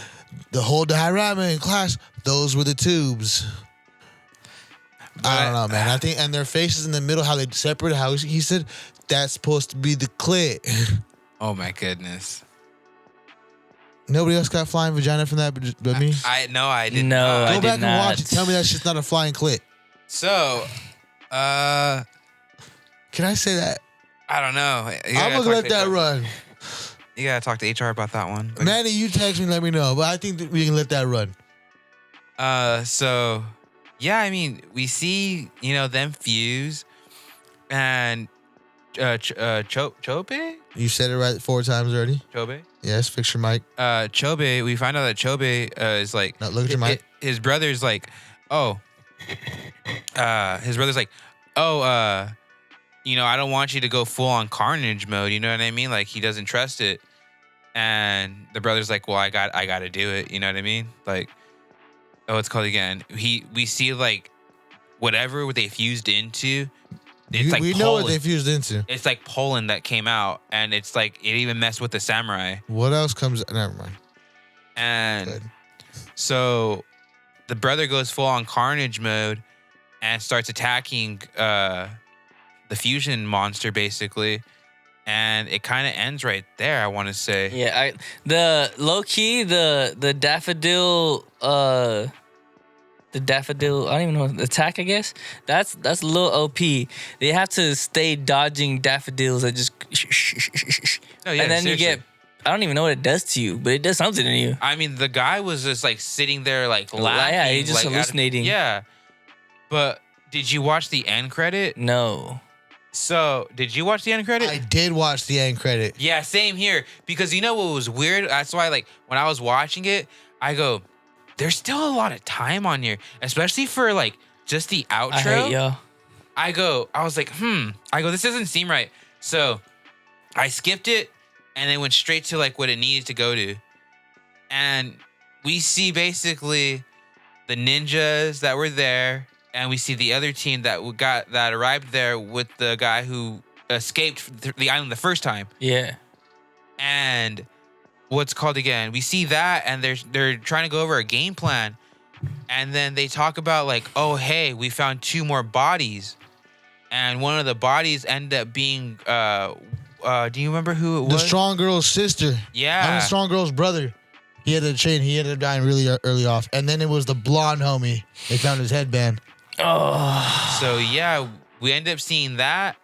the whole diorama in class, those were the tubes. I don't know, man. I think, and their faces in the middle, how they separate, how he said that's supposed to be the clit. Oh my goodness. Nobody else got flying vagina from that but me? I did No, not. I Go did back and watch not. it. Tell me that shit's not a flying clit. So, Can I say that? I don't know. I'm gonna let that run. You gotta talk to HR about that one. Manny, you text me, let me know. But I think that we can let that run. So yeah, I mean, we see, you know, them fuse and Chobe? You said it right 4 times already. Chobe? Yes, fix your mic. Chobe, we find out that Chobe is like, No, look at your mic. his brother's like, you know, I don't want you to go full on carnage mode. You know what I mean? Like, he doesn't trust it. And the brother's like, well, I got to do it. You know what I mean? Like, oh, it's called again. We see like whatever they fused into. It's like we know what they fused into. It's like Poland that came out, and it's like it even messed with the samurai. What else comes? Never mind. And Good. so the brother goes full on carnage mode and starts attacking the fusion monster basically. And it kind of ends right there, I want to say. Yeah, the low key, the daffodil, I don't even know, attack, I guess. That's a little OP. They have to stay dodging daffodils that just Oh, yeah, and then seriously. you get, I don't even know what it does to you, but it does something to you. I mean, the guy was just like sitting there like laughing. Yeah, he's just like, hallucinating. Yeah. But did you watch the end credit? No. So, did you watch the end credit? I did watch the end credit. Yeah, same here. Because you know what was weird? That's why, like, when I was watching it, I go, there's still a lot of time on here, especially for like just the outro. I hate y'all. I was like, this doesn't seem right. So I skipped it and then went straight to like what it needed to go to. And we see basically the ninjas that were there, and we see the other team that arrived there with the guy who escaped the island the first time. Yeah. And what's called again? We see that, and they're trying to go over a game plan, and then they talk about like, oh hey, we found 2 more bodies, and one of the bodies ended up being do you remember who it was? The strong girl's sister. Yeah. I'm the strong girl's brother. He had a chain. He ended up dying really early off. And then it was the blonde homie. They found his headband. Oh. So yeah, we end up seeing that,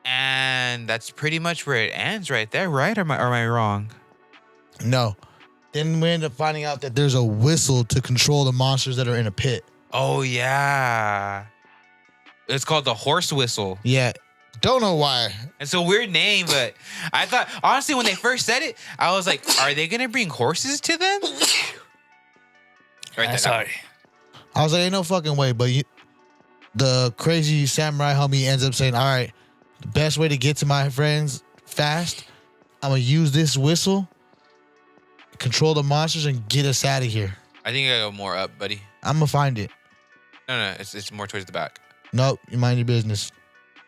and that's pretty much where it ends right there, right? Or am I wrong? No. Then we end up finding out that there's a whistle to control the monsters that are in a pit. Oh yeah. It's called the horse whistle. Yeah. Don't know why. It's a weird name, but I thought, honestly, when they first said it, I was like, are they going to bring horses to them? Right there. Sorry. I was like, ain't no fucking way. But the crazy samurai homie ends up saying, all right, the best way to get to my friends fast, I'm going to use this whistle, control the monsters, and get us out of here. I think I gotta go more up, buddy. I'm going to find it. No, it's more towards the back. Nope, you mind your business.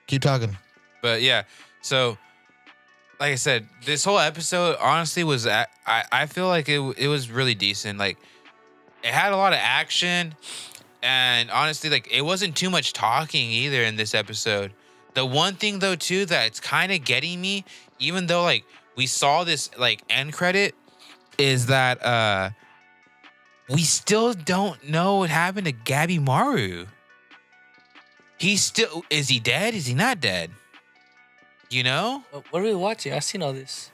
Keep talking. But yeah, so like I said, this whole episode honestly was I feel like it was really decent. Like it had a lot of action, and honestly, like it wasn't too much talking either in this episode. The one thing though too that's kind of getting me, even though like we saw this like end credit, is that we still don't know what happened to Gabi Maru. Is he dead? Is he not dead? You know? What are we watching? I've seen all this.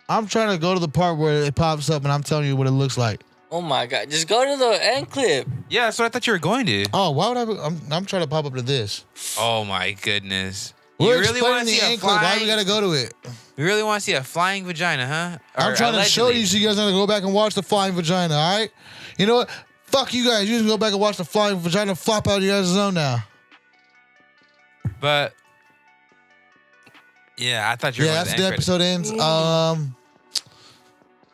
I'm trying to go to the part where it pops up and I'm telling you what it looks like. Oh my God. Just go to the end clip. Yeah, that's what I thought you were going to. Oh, why would I'm trying to pop up to this. Oh my goodness. We're You really want to see a end clip. Why flying? we gotta go to it? You really want to see a flying vagina, huh? I'm trying to show you so you guys have to go back and watch the flying vagina, all right? You know what? Fuck you guys. You just go back and watch the flying vagina flop out of your guys' zone now. But yeah, I thought you were Yeah, going that's to the end episode ends.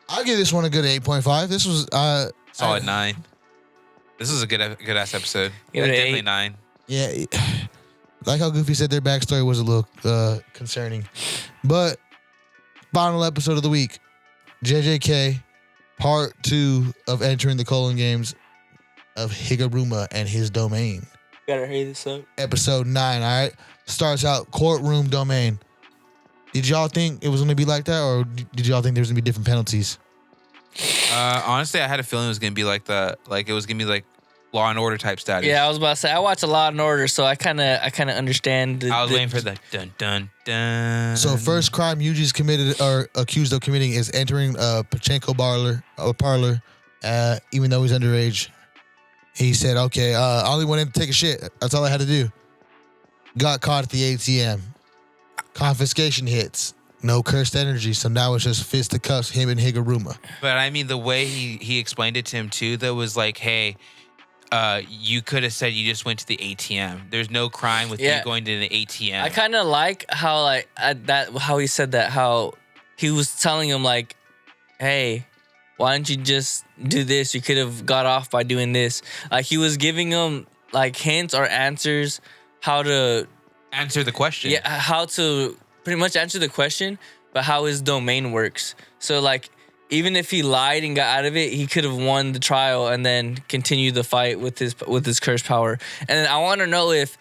I'll give this one a good 8.5. This was solid 9. This is a good ass episode. Give it an Definitely 8. 9. Yeah, like how Goofy said, their backstory was a little concerning. But final episode of the week, JJK, part 2 of entering the colon games of Higuruma and his domain. Gotta hurry this up. Episode 9, all right? Starts out courtroom domain. Did y'all think it was going to be like that, or did y'all think there was going to be different penalties? Honestly, I had a feeling it was going to be like that. Like it was going to be like Law and Order type status. Yeah, I was about to say I watch a Law and Order, so I kind of understand. I was waiting for the dun dun dun. So first crime Yuji's committed or accused of committing is entering a pachinko parlor, even though he's underage. He said, okay, I only went in to take a shit. That's all I had to do. Got caught at the ATM. Confiscation hits. No cursed energy. So now it's just fisticuffs, him and Higuruma. But I mean, the way he explained it to him too, that was like, hey, you could have said you just went to the ATM. There's no crime with you going to the ATM. I kind of like how how he said that, how he was telling him like hey, why don't you just do this? You could have got off by doing this. Like he was giving him like hints or answers how to Answer the question. yeah, how to pretty much answer the question, but how his domain works. So like even if he lied and got out of it, he could have won the trial and then continued the fight with his curse power. And then I want to know if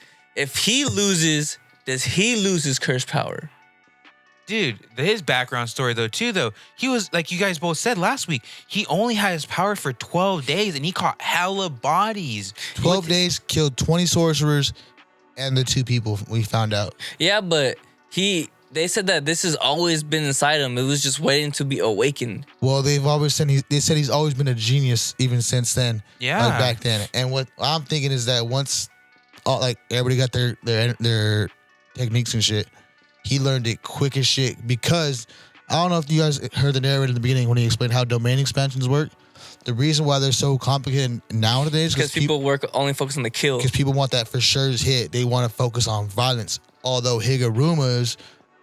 he loses, does he lose his curse power? Dude, his background story though, he was like you guys both said last week. He only had his power for 12 days, and he caught hella bodies. 12 days, killed 20 sorcerers, and the 2 people we found out. Yeah, but they said that this has always been inside him. It was just waiting to be awakened. Well, they've always said they said he's always been a genius even since then. Yeah. Like back then. And what I'm thinking is that once like everybody got their techniques and shit, he learned it quick as shit because I don't know if you guys heard the narrator in the beginning when he explained how domain expansions work. The reason why they're so complicated nowadays Because people only focus on the kill. because people want that for sure hit. They want to focus on violence. Although Higuruma's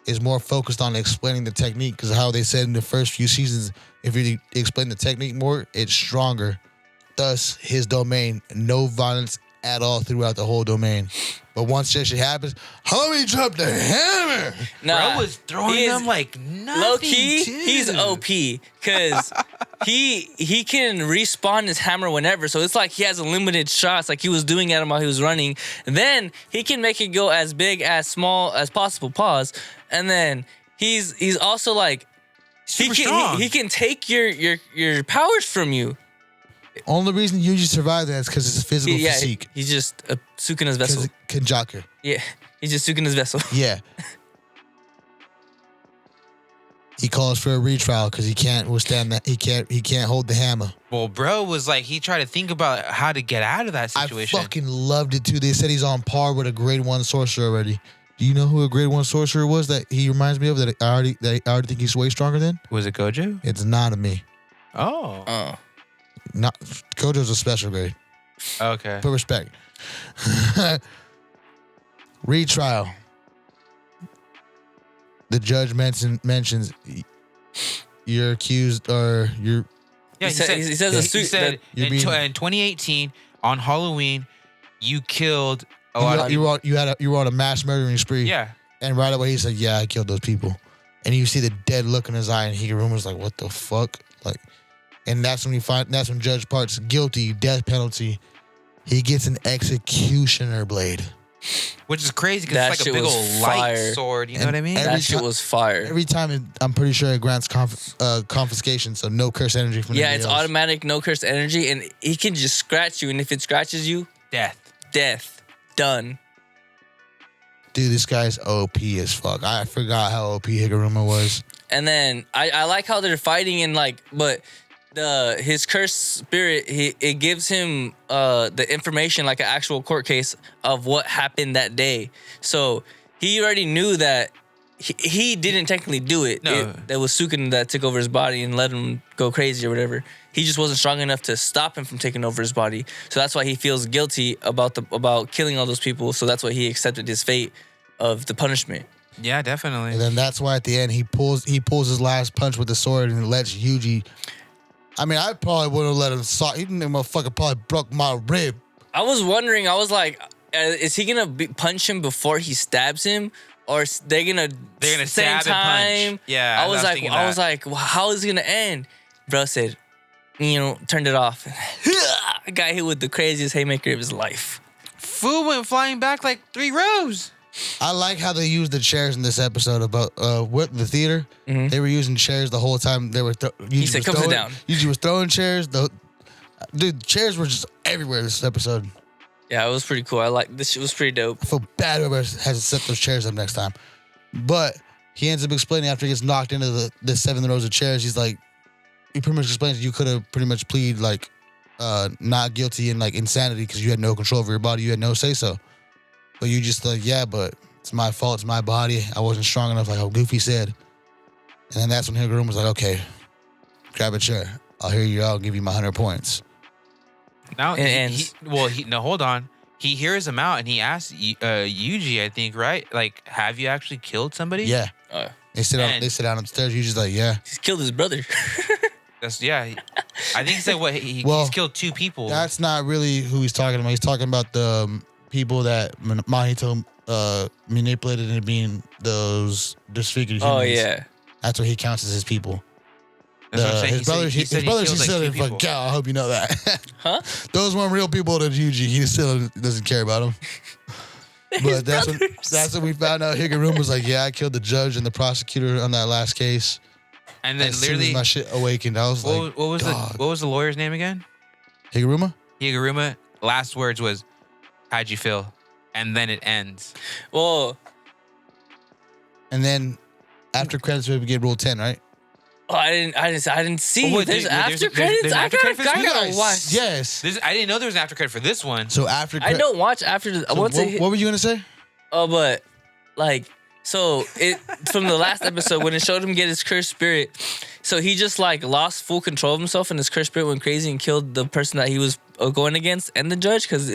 is more focused on explaining the technique because how they said in the first few seasons, if you explain the technique more, it's stronger. Thus, his domain, no violence at all throughout the whole domain. But once that shit happens, homie dropped the hammer. Bro was throwing he is- them like nothing. Low key, too. he's OP because he can respawn his hammer whenever. So it's like he has unlimited shots, like he was doing at him while he was running. And then he can make it go as big as small as possible. Pause. And then he's also like Super strong. he can take your powers from you. Only reason you usually survive that is because it's physical physique. He's just suking his vessel. Kanjaka. Yeah, he's just suking his vessel. Yeah. He calls for a retrial because he can't withstand that. He can't hold the hammer. Well, bro was like he tried to think about how to get out of that situation. I fucking loved it too. They said he's on par with a grade 1 sorcerer already. Do you know who a grade 1 sorcerer was that he reminds me of that I already think he's way stronger than? Was it Gojo? It's not a me. Oh. Not Gojo's a special grade. Okay. Put respect. Retrial. The judge mentions you're accused or you're. Yeah, He says a suit said You're in, being- in 2018 on Halloween, you killed a lot of people. You were on a mass murdering spree. Yeah. And right away he said, "Yeah, I killed those people." And you see the dead look in his eye, and Higuruma's like, "What the fuck?" Like, and that's when Judge Part's guilty, death penalty. He gets an executioner blade. Which is crazy That because it's like a shit big was old light fire. sword. You know And what I mean? every That shit ti- was fire. Every time, I'm pretty sure it grants confiscation, so no curse energy from Yeah, anybody it's else. automatic, no curse energy, and he can just scratch you, and if it scratches you, Death. death, done. Dude, this guy's OP as fuck. I forgot how OP Higuruma was. And then I like how they're fighting and like, but his cursed spirit, it gives him the information like an actual court case of what happened that day. So he already knew that he didn't technically do it. No. That was Sukin that took over his body and let him go crazy or whatever. He just wasn't strong enough to stop him from taking over his body. So that's why he feels guilty about killing all those people. So that's why he accepted his fate of the punishment. Yeah, definitely. And then that's why at the end he pulls his last punch with the sword and lets Yuji. I mean, I probably would have let him. He motherfucker probably broke my rib. I was wondering, I was like, is he gonna punch him before he stabs him, or they're gonna stab and punch. Yeah, I was like, well, how is it gonna end? Bro said, turned it off. Got hit with the craziest haymaker of his life. Fu went flying back like 3 rows. I like how they used the chairs in this episode about what the theater. Mhm. They were using chairs the whole time. They were. He said, "Come sit down." Yuji was throwing chairs. Dude, chairs were just everywhere this episode. Yeah, it was pretty cool. I like this. Shit was pretty dope. I feel bad whoever has to set those chairs up next time. But he ends up explaining after he gets knocked into the 7 rows of chairs. He's like, he pretty much explains you could have pretty much plead like not guilty and like insanity because you had no control over your body. You had no say so. But you just like, yeah, but it's my fault. It's my body. I wasn't strong enough, like how Goofy said. And then that's when Higuruma's was like, okay, grab a chair. I'll hear you out. I'll give you my 100 points. Now, It ends. no, hold on. He hears him out and he asks Yuji, I think, right? Like, have you actually killed somebody? Yeah. Uh, They sit down upstairs. Yuji's like, yeah. he's killed his brother. That's I think he said what Well, he's killed 2 people. That's not really who he's talking about. He's talking about the people that Mahito manipulated into being those disfigured humans. Oh yeah. That's what he counts as his people. That's what I'm saying. His brothers, he said his brothers, he killed, still like, 2 didn't fucking people. count. I hope you know that. Huh? Those weren't real people to Yuji. He still doesn't care about them. But that's what we found out. Higuruma was like, yeah, I killed the judge and the prosecutor on that last case. And then As soon as literally, my shit awakened, I was like, what dog. was the lawyer's name again? Higuruma? Higuruma. Last words was, "How'd you feel?" And then it ends. Well, And then after credits, we get Rule 10, right? oh, I didn't see. Oh, wait, there's there's after there's credits. I after credit for this gotta one? watch. Yes. I didn't know there was an after credit for this one. So after I don't watch after the. So Once it hit, what were you gonna say? oh, but like, so it from the last episode when it showed him get his cursed spirit, so he just like lost full control of himself and his cursed spirit went crazy and killed the person that he was going against and the judge because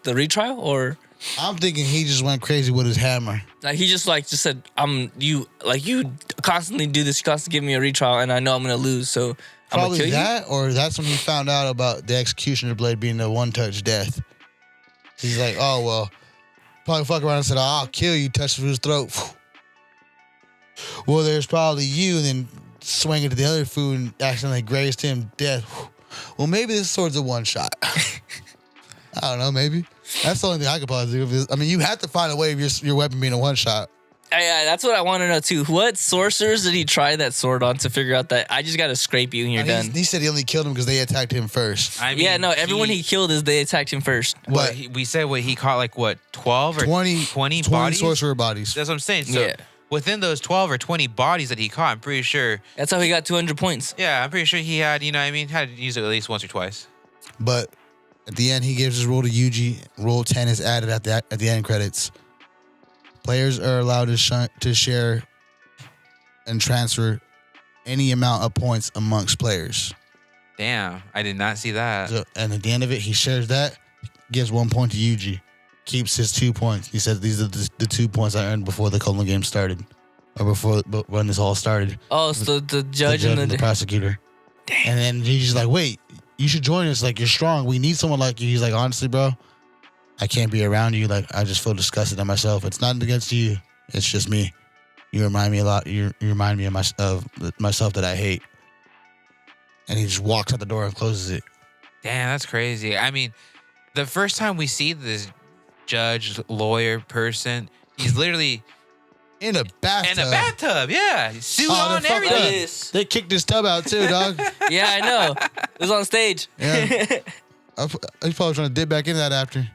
the retrial, or I'm thinking he just went crazy with his hammer. like he just said you constantly do this, you constantly give me a retrial and I know I'm gonna lose, so I'm gonna Probably kill you. that, or that's when he found out about the executioner blade being a one-touch death. He's like, oh well, probably fuck around and said, oh, I'll kill you, touch his throat. Well, there's probably you, and then swing into the other food and accidentally grazed him death. Well, maybe this sword's a one shot. I don't know, maybe. That's the only thing I could probably do. I mean, you have to find a way of your weapon being a one shot. Yeah, that's what I want to know too. What sorcerers did he try that sword on to figure out that I just got to scrape you and you're done? He said he only killed him because they attacked him first. I mean, Yeah, no, everyone he killed is they attacked him first. What But we said, he caught like what 12 or 20 bodies. sorcerer bodies. That's what I'm saying. So Yeah. within those 12 or 20 bodies that he caught, I'm pretty sure. That's how he got 200 points. Yeah, I'm pretty sure he had. You know, what I mean, had to use it at least once or twice. But at the end, he gives his rule to Yuji. Rule 10 is added at the end credits. Players are allowed to share and transfer any amount of points amongst players. Damn, I did not see that. So, and at the end of it, he shares that, gives 1 point to Yuji, keeps his 2 points. He said, these are the 2 points I earned before the Cola game started, or when this all started. Oh, so the judge and the prosecutor. Damn. And then Yuji's like, wait, you should join us. Like, you're strong. We need someone like you. He's like, honestly, bro, I can't be around you. Like, I just feel disgusted at myself. It's not against you. It's just me. You remind me a lot. You remind me of myself that I hate. And he just walks out the door and closes it. Damn, that's crazy. I mean, the first time we see this judge, lawyer person, he's literally In a bathtub. in a bathtub. Yeah, suit Oh, on, they're fucked up. everything. They kicked his tub out too, dog. Yeah, I know. It was on stage. Yeah. He's probably trying to dip back into that after.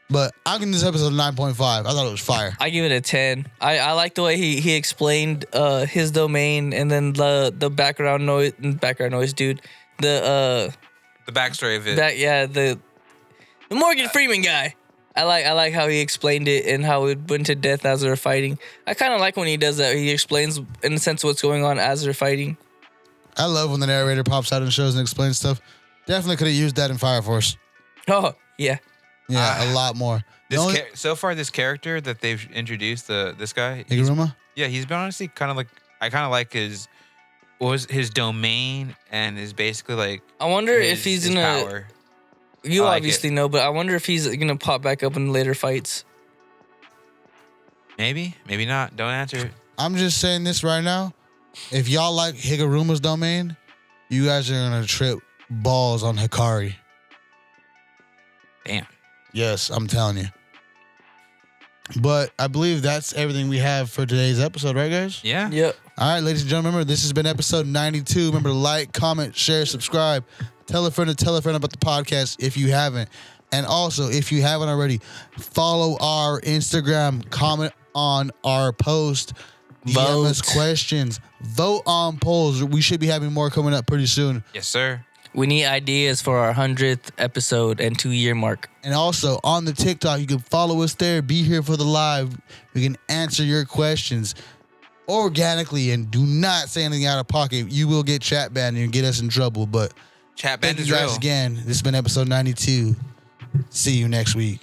But I'm giving this episode a 9.5. I thought it was fire. I give it a 10. I like the way he explained his domain and then the background noise dude. The backstory of it. the Morgan Freeman guy. I like how he explained it and how it went to death as they're fighting. I kind of like when he does that. He explains in a sense what's going on as they're fighting. I love when the narrator pops out and shows and explains stuff. Definitely could have used that in Fire Force. Oh yeah. Yeah, a lot more. So far, this character that they've introduced, this guy, Higuruma? yeah, he's been honestly kind of like, I kind of like his domain and is basically like. I wonder if his he's gonna. power. You I like obviously know, but I wonder if he's gonna pop back up in later fights. Maybe not. Don't answer. I'm just saying this right now. If y'all like Higuruma's domain, you guys are gonna trip balls on Hikari. Damn. Yes, I'm telling you. But I believe that's everything we have for today's episode, right, guys? Yeah. Yep. All right, ladies and gentlemen, remember, this has been episode 92. Remember to like, comment, share, subscribe. Tell a friend about the podcast if you haven't. And also, if you haven't already, follow our Instagram, comment on our post, DM us questions, vote on polls. We should be having more coming up pretty soon. Yes, sir. We need ideas for our 100th episode and 2-year mark. And also on the TikTok, you can follow us there. Be here for the live. We can answer your questions organically and do not say anything out of pocket. You will get chat banned and get us in trouble. But Chat band thank is you guys real. again. This has been episode 92. See you next week.